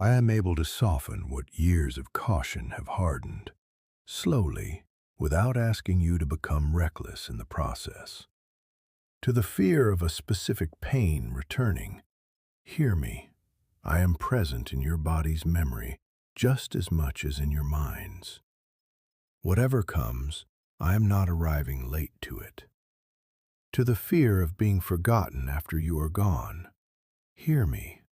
I am able to soften what years of caution have hardened, slowly, without asking you to become reckless in the process. To the fear of a specific pain returning, hear me. I am present in your body's memory just as much as in your mind's. Whatever comes, I am not arriving late to it. To the fear of being forgotten after you are gone, hear me.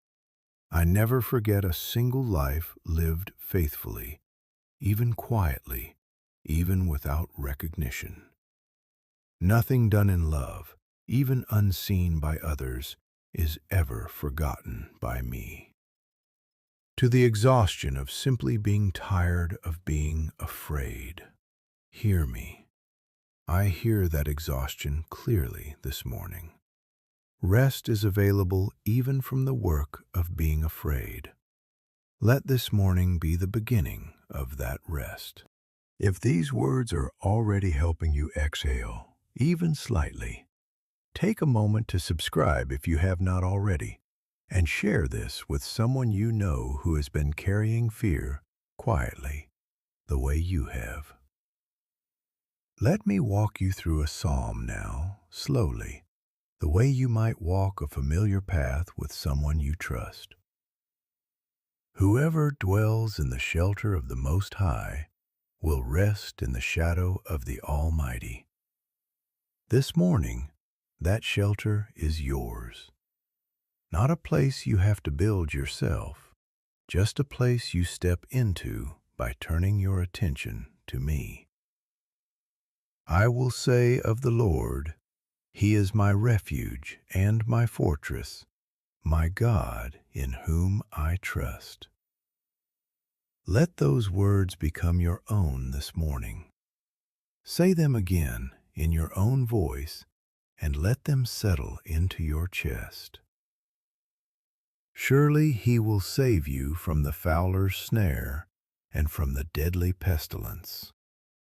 I never forget a single life lived faithfully, even quietly, even without recognition. Nothing done in love, even unseen by others, is ever forgotten by me. To the exhaustion of simply being tired of being afraid, hear me. I hear that exhaustion clearly this morning. Rest is available even from the work of being afraid. Let this morning be the beginning of that rest. If these words are already helping you exhale, even slightly, take a moment to subscribe if you have not already, and share this with someone you know who has been carrying fear quietly, the way you have. Let me walk you through a psalm now, slowly, the way you might walk a familiar path with someone you trust. Whoever dwells in the shelter of the Most High will rest in the shadow of the Almighty. This morning, that shelter is yours. Not a place you have to build yourself, just a place you step into by turning your attention to me. I will say of the Lord, He is my refuge and my fortress, my God in whom I trust. Let those words become your own this morning. Say them again in your own voice and let them settle into your chest. Surely He will save you from the fowler's snare and from the deadly pestilence.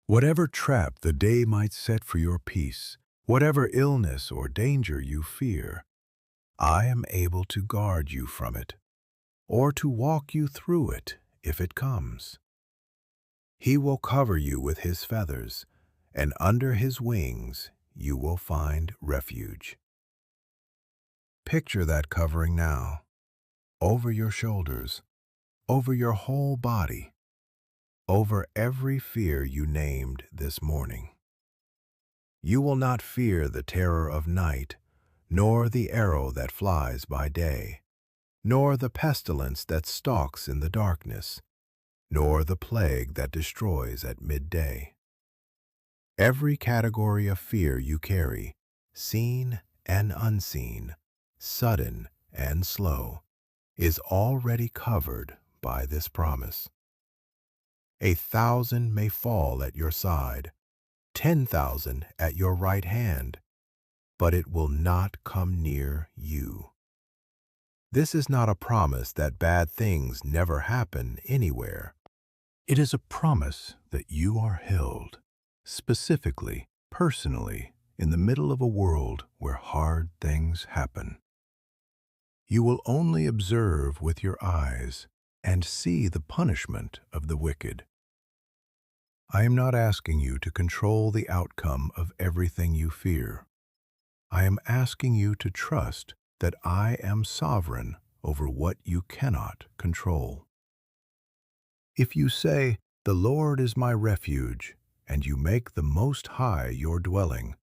Whatever trap the day might set for your peace, whatever illness or danger you fear, I am able to guard you from it, or to walk you through it if it comes. He will cover you with His feathers, and under His wings you will find refuge. Picture that covering now, over your shoulders, over your whole body, over every fear you named this morning. You will not fear the terror of night, nor the arrow that flies by day, nor the pestilence that stalks in the darkness, nor the plague that destroys at midday. Every category of fear you carry, seen and unseen, sudden and slow, is already covered by this promise. 1,000 may fall at your side, 10,000 at your right hand, but it will not come near you. This is not a promise that bad things never happen anywhere. It is a promise that you are held, specifically, personally, in the middle of a world where hard things happen. You will only observe with your eyes and see the punishment of the wicked. I am not asking you to control the outcome of everything you fear. I am asking you to trust that I am sovereign over what you cannot control. If you say, "The Lord is my refuge," and you make the Most High your dwelling,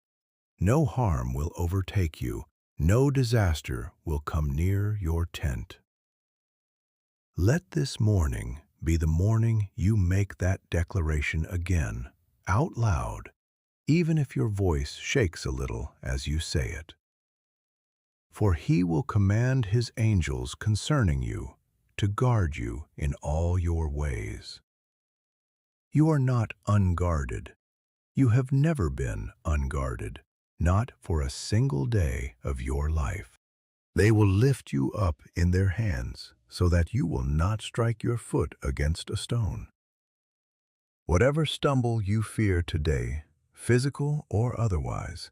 no harm will overtake you, no disaster will come near your tent. Let this morning be the morning you make that declaration again, out loud, even if your voice shakes a little as you say it. For he will command his angels concerning you to guard you in all your ways. You are not unguarded. You have never been unguarded, not for a single day of your life. They will lift you up in their hands so that you will not strike your foot against a stone. Whatever stumble you fear today, physical or otherwise,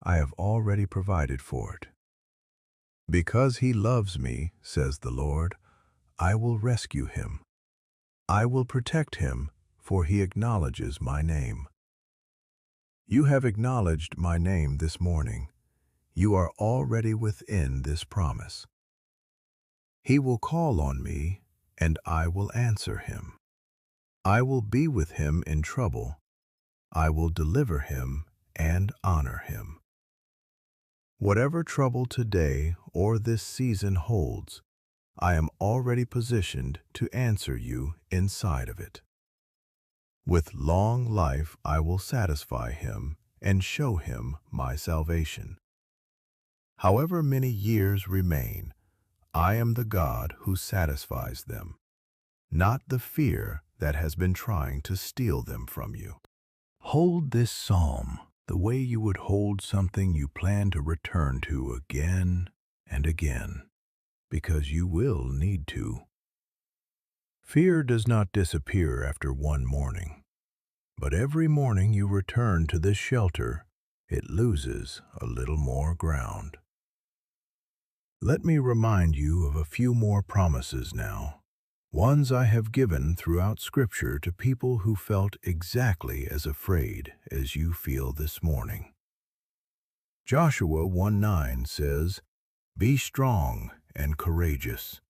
I have already provided for it. Because he loves me, says the Lord, I will rescue him. I will protect him, for he acknowledges my name. You have acknowledged my name this morning. You are already within this promise. He will call on me, and I will answer him. I will be with him in trouble. I will deliver him and honor him. Whatever trouble today or this season holds, I am already positioned to answer you inside of it. With long life I will satisfy him and show him my salvation. However many years remain, I am the God who satisfies them, not the fear that has been trying to steal them from you. Hold this psalm the way you would hold something you plan to return to again and again, because you will need to. Fear does not disappear after one morning, but every morning you return to this shelter, it loses a little more ground. Let me remind you of a few more promises now, ones I have given throughout Scripture to people who felt exactly as afraid as you feel this morning. Joshua 1:9 says, "Be strong and courageous.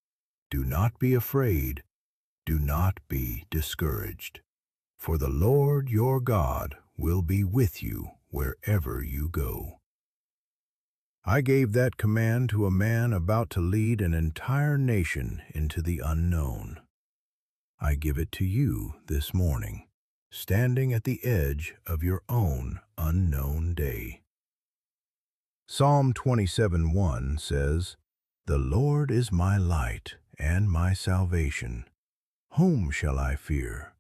Do not be afraid. Do not be discouraged. For the Lord your God will be with you wherever you go." I gave that command to a man about to lead an entire nation into the unknown. I give it to you this morning, standing at the edge of your own unknown day. Psalm 27:1 says, "The Lord is my light and my salvation. Whom shall I fear?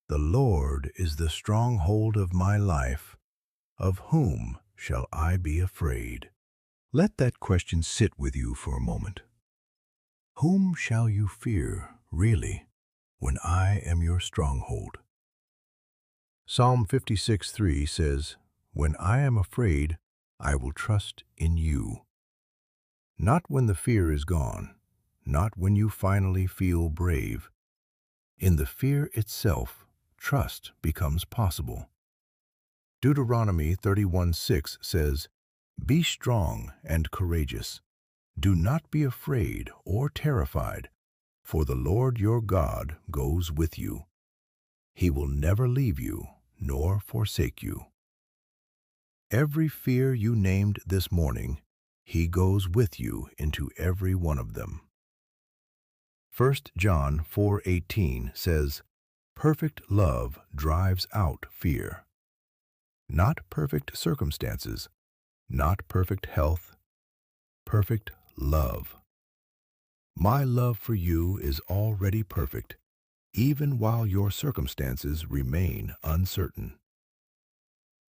The Lord is the stronghold of my life. Of whom shall I be afraid?" Let that question sit with you for a moment. Whom shall you fear, really, when I am your stronghold? Psalm 56:3 says, "When I am afraid, I will trust in you." Not when the fear is gone, not when you finally feel brave. In the fear itself, trust becomes possible. Deuteronomy 31:6 says, "Be strong and courageous. Do not be afraid or terrified, for the Lord your God goes with you. He will never leave you nor forsake you." Every fear you named this morning, he goes with you into every one of them. 1 John 4:18 says, "Perfect love drives out fear." Not perfect circumstances, not perfect health, perfect love. My love for you is already perfect, even while your circumstances remain uncertain.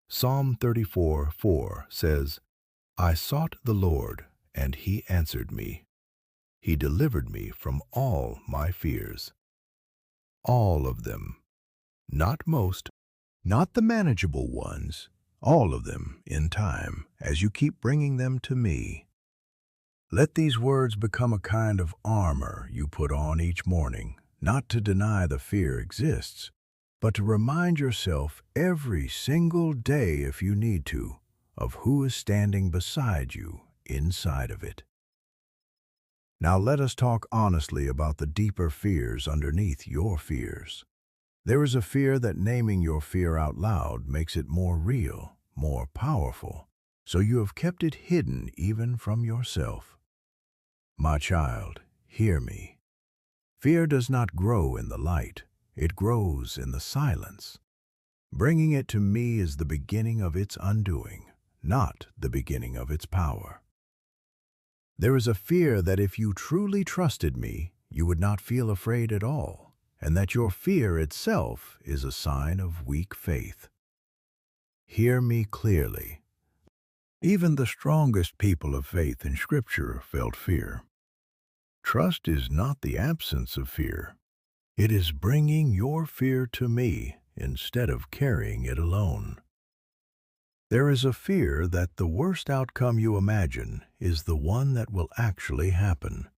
Psalm 34:4 says, "I sought the Lord, and he answered me. He delivered me from all my fears." All of them. Not most, not the manageable ones, all of them in time, as you keep bringing them to me. Let these words become a kind of armor you put on each morning, not to deny the fear exists, but to remind yourself every single day, if you need to, of who is standing beside you inside of it. Now let us talk honestly about the deeper fears underneath your fears. There is a fear that naming your fear out loud makes it more real, more powerful, so you have kept it hidden even from yourself. My child, hear me. Fear does not grow in the light. It grows in the silence. Bringing it to me is the beginning of its undoing, not the beginning of its power. There is a fear that if you truly trusted me, you would not feel afraid at all, and that your fear itself is a sign of weak faith. Hear me clearly. Even the strongest people of faith in Scripture felt fear. Trust is not the absence of fear. It is bringing your fear to me instead of carrying it alone. There is a fear that the worst outcome you imagine is the one that will actually happen.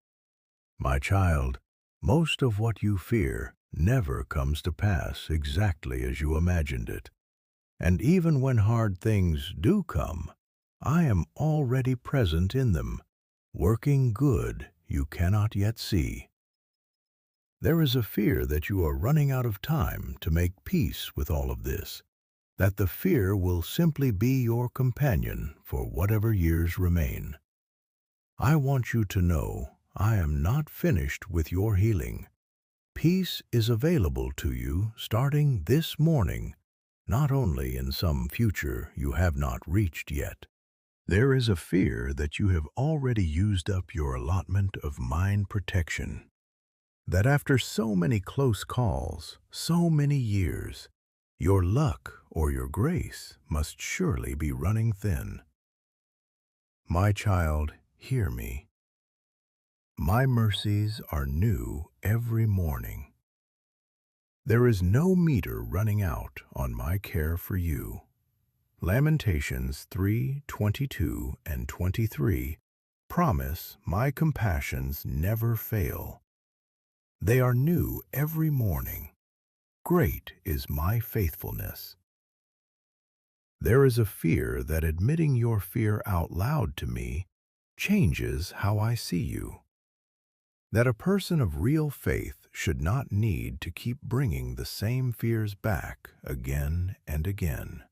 My child, most of what you fear never comes to pass exactly as you imagined it. And even when hard things do come, I am already present in them, working good you cannot yet see. There is a fear that you are running out of time to make peace with all of this, that the fear will simply be your companion for whatever years remain. I want you to know I am not finished with your healing. Peace is available to you starting this morning, not only in some future you have not reached yet. There is a fear that you have already used up your allotment of mind protection. That after so many close calls, so many years, your luck or your grace must surely be running thin. My child, hear me. My mercies are new every morning. There is no meter running out on my care for you. Lamentations 3:22 and 23 promise my compassions never fail. They are new every morning. Great is my faithfulness. There is a fear that admitting your fear out loud to me changes how I see you. That a person of real faith should not need to keep bringing the same fears back again and again.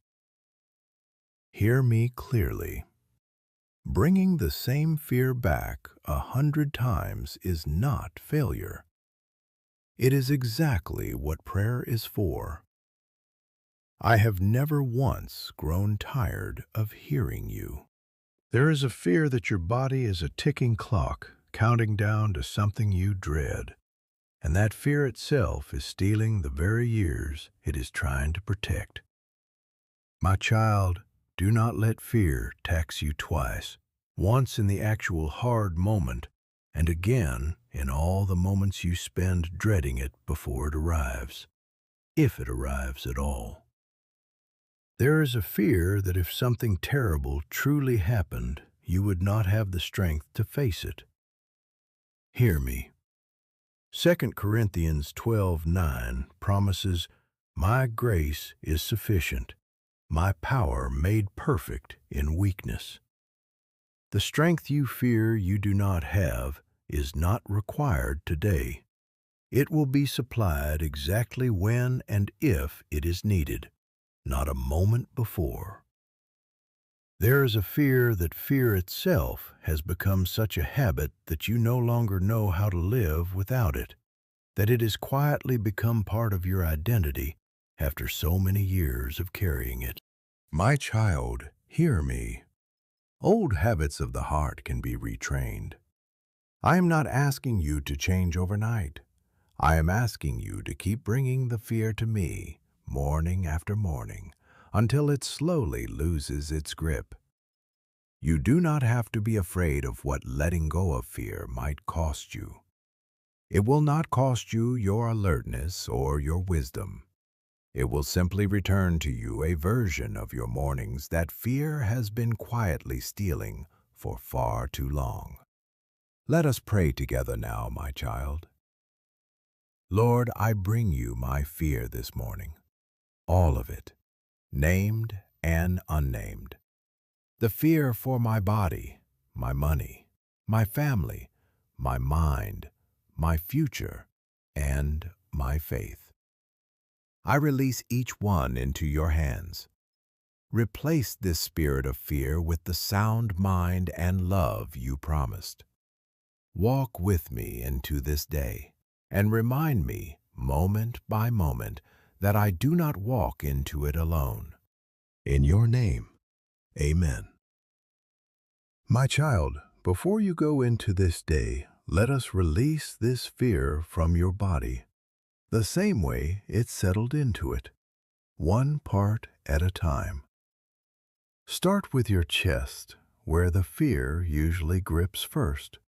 Hear me clearly. Bringing the same fear back 100 times is not failure. It is exactly what prayer is for. I have never once grown tired of hearing you. There is a fear that your body is a ticking clock counting down to something you dread, and that fear itself is stealing the very years it is trying to protect. My child, do not let fear tax you twice, once in the actual hard moment, and again in all the moments you spend dreading it before it arrives, if it arrives at all. There is a fear that if something terrible truly happened, you would not have the strength to face it. Hear me. 2 Corinthians 12:9 promises, "My grace is sufficient, my power made perfect in weakness." The strength you fear you do not have is not required today. It will be supplied exactly when and if it is needed, not a moment before. There is a fear that fear itself has become such a habit that you no longer know how to live without it, that it has quietly become part of your identity after so many years of carrying it. My child, hear me. Old habits of the heart can be retrained. I am not asking you to change overnight. I am asking you to keep bringing the fear to me, morning after morning, until it slowly loses its grip. You do not have to be afraid of what letting go of fear might cost you. It will not cost you your alertness or your wisdom. It will simply return to you a version of your mornings that fear has been quietly stealing for far too long. Let us pray together now, my child. Lord, I bring you my fear this morning, all of it, named and unnamed. The fear for my body, my money, my family, my mind, my future, and my faith. I release each one into your hands. Replace this spirit of fear with the sound mind and love you promised. Walk with me into this day and remind me, moment by moment, that I do not walk into it alone. In your name, amen. My child, before you go into this day, let us release this fear from your body, the same way it settled into it, one part at a time. Start with your chest, where the fear usually grips first.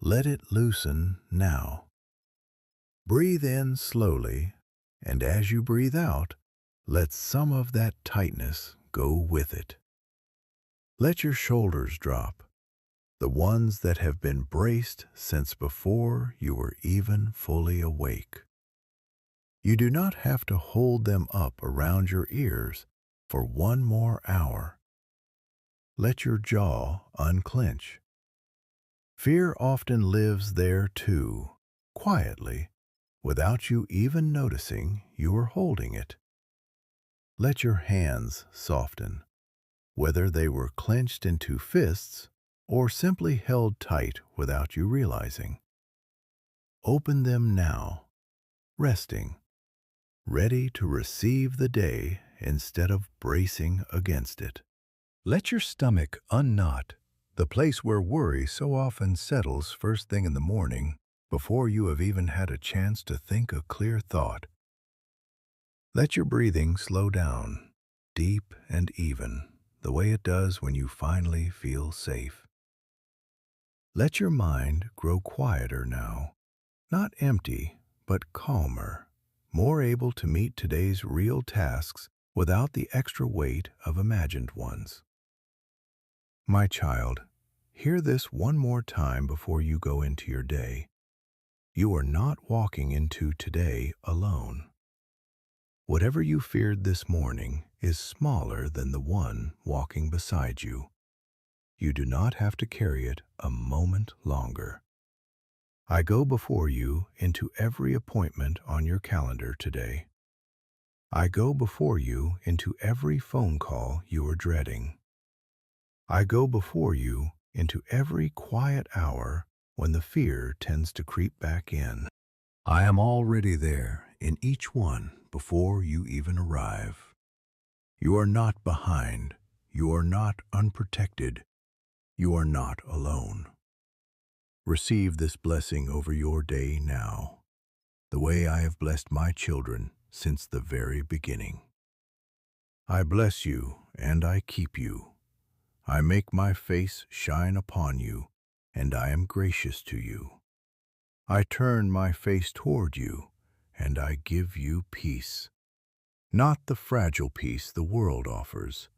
Let it loosen now. Breathe in slowly, and as you breathe out, let some of that tightness go with it. Let your shoulders drop, the ones that have been braced since before you were even fully awake. You do not have to hold them up around your ears for one more hour. Let your jaw unclench. Fear often lives there too, quietly, without you even noticing you are holding it. Let your hands soften, whether they were clenched into fists or simply held tight without you realizing. Open them now, resting, ready to receive the day instead of bracing against it. Let your stomach unknot, the place where worry so often settles first thing in the morning before you have even had a chance to think a clear thought. Let your breathing slow down, deep and even, the way it does when you finally feel safe. Let your mind grow quieter now, not empty, but calmer, more able to meet today's real tasks without the extra weight of imagined ones. My child, hear this one more time before you go into your day. You are not walking into today alone. Whatever you feared this morning is smaller than the one walking beside you. You do not have to carry it a moment longer. I go before you into every appointment on your calendar today. I go before you into every phone call you are dreading. I go before you into every quiet hour when the fear tends to creep back in. I am already there in each one before you even arrive. You are not behind. You are not unprotected. You are not alone. Receive this blessing over your day now, the way I have blessed my children since the very beginning. I bless you and I keep you. I make my face shine upon you, and I am gracious to you. I turn my face toward you, and I give you peace. Not the fragile peace the world offers,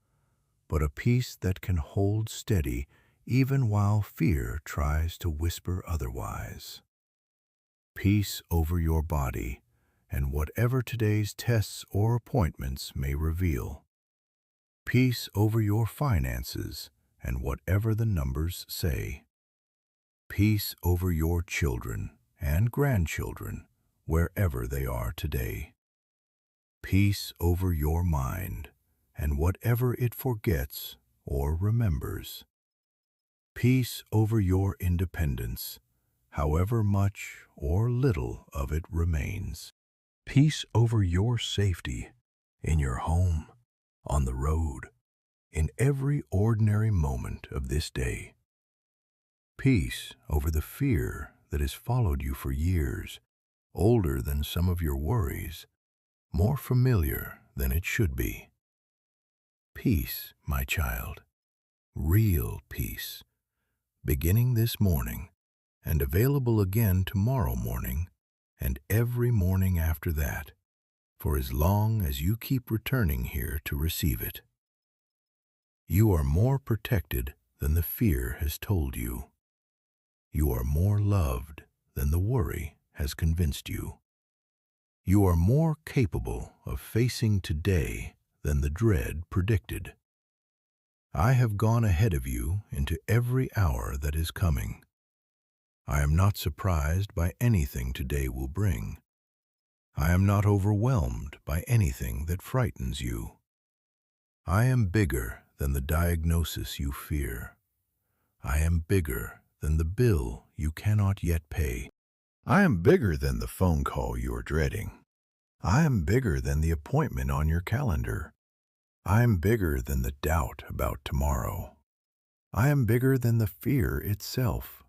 but a peace that can hold steady even while fear tries to whisper otherwise. Peace over your body and whatever today's tests or appointments may reveal. Peace over your finances and whatever the numbers say. Peace over your children and grandchildren wherever they are today. Peace over your mind and whatever it forgets or remembers. Peace over your independence, however much or little of it remains. Peace over your safety in your home, on the road, in every ordinary moment of this day. Peace over the fear that has followed you for years, older than some of your worries, more familiar than it should be. Peace, my child, real peace, beginning this morning and available again tomorrow morning and every morning after that, for as long as you keep returning here to receive it. You are more protected than the fear has told you. You are more loved than the worry has convinced you. You are more capable of facing today than the dread predicted. I have gone ahead of you into every hour that is coming. I am not surprised by anything today will bring. I am not overwhelmed by anything that frightens you. I am bigger than the diagnosis you fear. I am bigger than the bill you cannot yet pay. I am bigger than the phone call you are dreading. I am bigger than the appointment on your calendar. I am bigger than the doubt about tomorrow. I am bigger than the fear itself.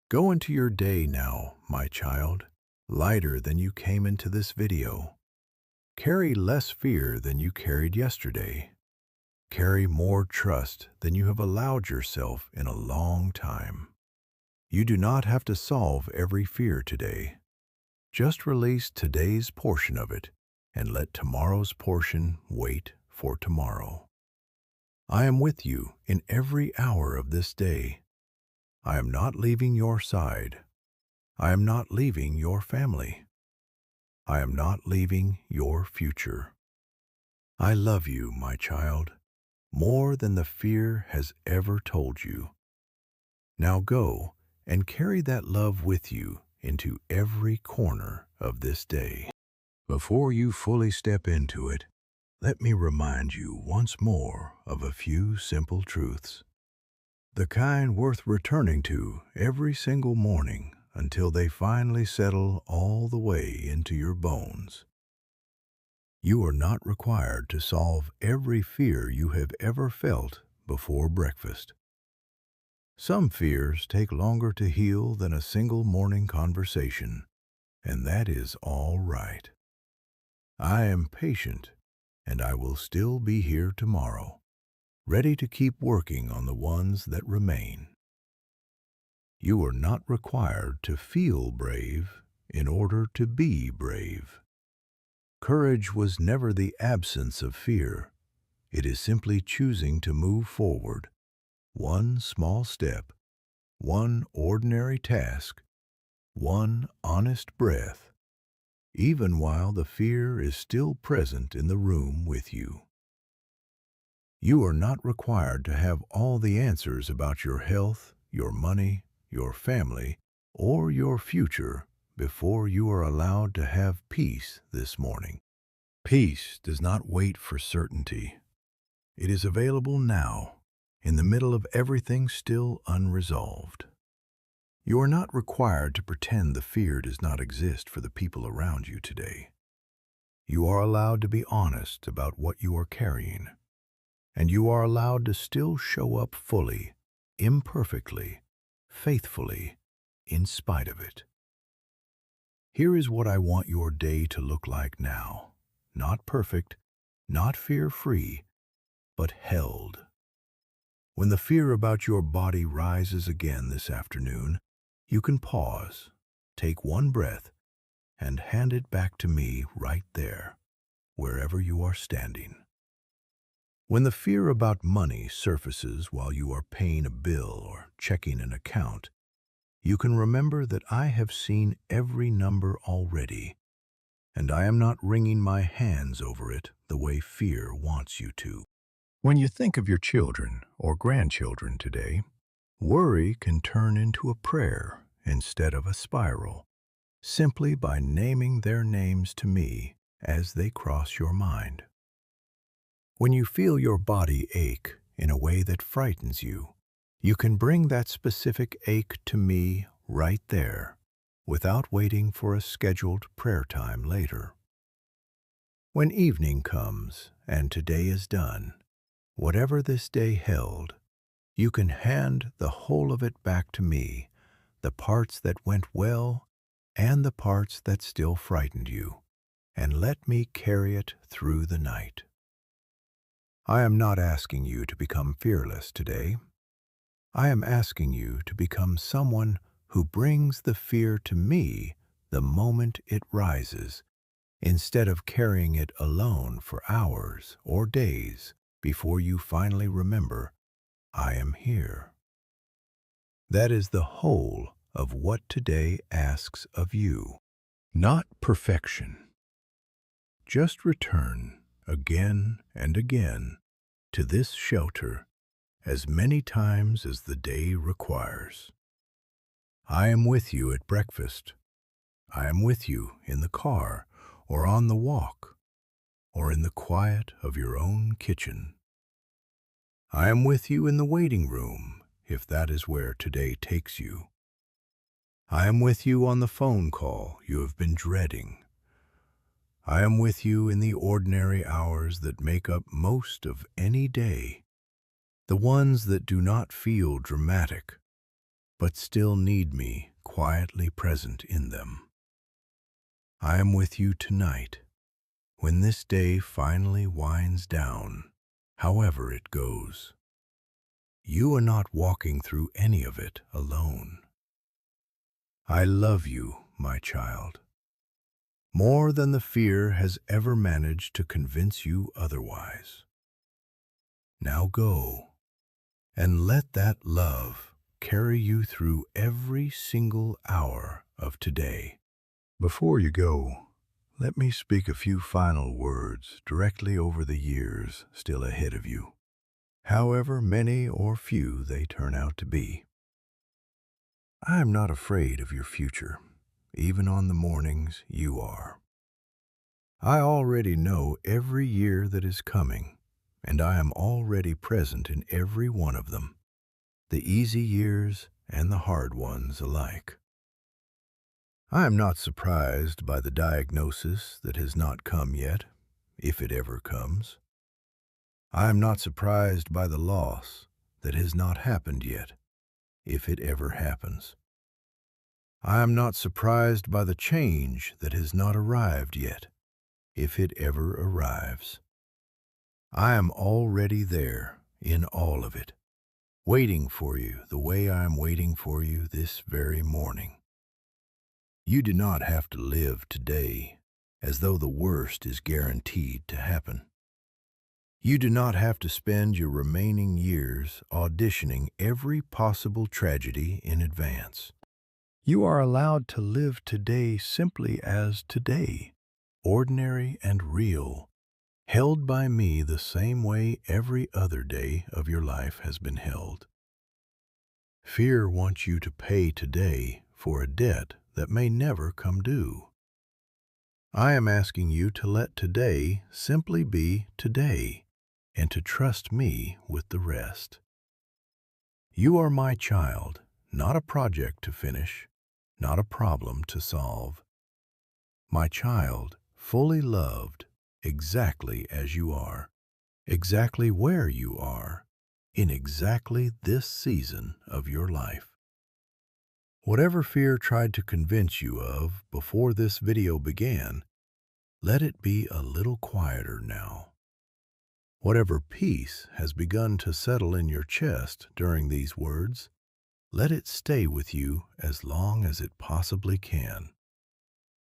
Go into your day now, my child, lighter than you came into this video. Carry less fear than you carried yesterday. Carry more trust than you have allowed yourself in a long time. You do not have to solve every fear today. Just release today's portion of it and let tomorrow's portion wait for tomorrow. I am with you in every hour of this day. I am not leaving your side. I am not leaving your family. I am not leaving your future. I love you, my child, more than the fear has ever told you. Now go and carry that love with you into every corner of this day. Before you fully step into it, let me remind you once more of a few simple truths. The kind worth returning to every single morning until they finally settle all the way into your bones. You are not required to solve every fear you have ever felt before breakfast. Some fears take longer to heal than a single morning conversation, and that is all right. I am patient, and I will still be here tomorrow, ready to keep working on the ones that remain. You are not required to feel brave in order to be brave. Courage was never the absence of fear. It is simply choosing to move forward, one small step, one ordinary task, one honest breath, even while the fear is still present in the room with you. You are not required to have all the answers about your health, your money, your family, or your future before you are allowed to have peace this morning. Peace does not wait for certainty. It is available now, in the middle of everything still unresolved. You are not required to pretend the fear does not exist for the people around you today. You are allowed to be honest about what you are carrying, and you are allowed to still show up fully, imperfectly, faithfully, in spite of it. Here is what I want your day to look like now. Not perfect, not fear-free, but held. When the fear about your body rises again this afternoon, you can pause, take one breath, and hand it back to me right there, wherever you are standing. When the fear about money surfaces while you are paying a bill or checking an account, you can remember that I have seen every number already, and I am not wringing my hands over it the way fear wants you to. When you think of your children or grandchildren today, worry can turn into a prayer instead of a spiral, simply by naming their names to me as they cross your mind. When you feel your body ache in a way that frightens you, you can bring that specific ache to me right there, without waiting for a scheduled prayer time later. When evening comes and today is done, whatever this day held, you can hand the whole of it back to me, the parts that went well and the parts that still frightened you, and let me carry it through the night. I am not asking you to become fearless today. I am asking you to become someone who brings the fear to me the moment it rises, instead of carrying it alone for hours or days before you finally remember, I am here. That is the whole of what today asks of you. Not perfection. Just return again and again to this shelter as many times as the day requires. I am with you at breakfast. I am with you in the car or on the walk or in the quiet of your own kitchen. I am with you in the waiting room if that is where today takes you. I am with you on the phone call you have been dreading. I am with you in the ordinary hours that make up most of any day, the ones that do not feel dramatic, but still need me quietly present in them. I am with you tonight, when this day finally winds down, however it goes. You are not walking through any of it alone. I love you, my child, more than the fear has ever managed to convince you otherwise. Now go, and let that love carry you through every single hour of today. Before you go, let me speak a few final words directly over the years still ahead of you, however many or few they turn out to be. I am not afraid of your future, even on the mornings you are. I already know every year that is coming, and I am already present in every one of them, the easy years and the hard ones alike. I am not surprised by the diagnosis that has not come yet, if it ever comes. I am not surprised by the loss that has not happened yet, if it ever happens. I am not surprised by the change that has not arrived yet, if it ever arrives. I am already there in all of it, waiting for you the way I am waiting for you this very morning. You do not have to live today as though the worst is guaranteed to happen. You do not have to spend your remaining years auditioning every possible tragedy in advance. You are allowed to live today simply as today, ordinary and real, held by me the same way every other day of your life has been held. Fear wants you to pay today for a debt that may never come due. I am asking you to let today simply be today and to trust me with the rest. You are my child, not a project to finish, not a problem to solve. My child, fully loved, exactly as you are, exactly where you are, in exactly this season of your life. Whatever fear tried to convince you of before this video began, let it be a little quieter now. Whatever peace has begun to settle in your chest during these words, let it stay with you as long as it possibly can.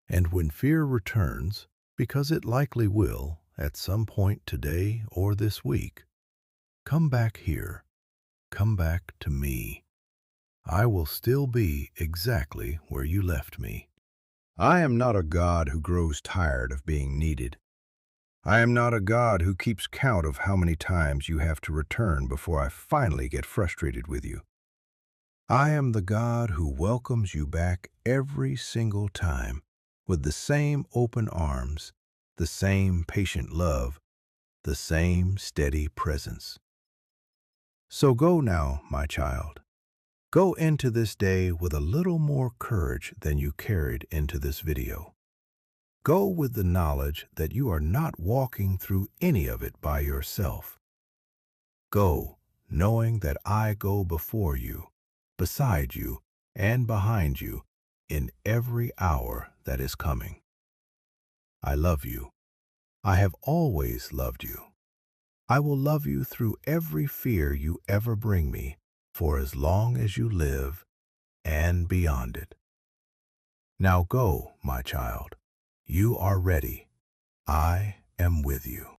And when fear returns, because it likely will at some point today or this week, come back here, come back to me. I will still be exactly where you left me. I am not a God who grows tired of being needed. I am not a God who keeps count of how many times you have to return before I finally get frustrated with you. I am the God who welcomes you back every single time with the same open arms, the same patient love, the same steady presence. So go now, my child. Go into this day with a little more courage than you carried into this video. Go with the knowledge that you are not walking through any of it by yourself. Go knowing that I go before you, beside you, and behind you in every hour that is coming. I love you. I have always loved you. I will love you through every fear you ever bring me for as long as you live and beyond it. Now go, my child. You are ready I am with you.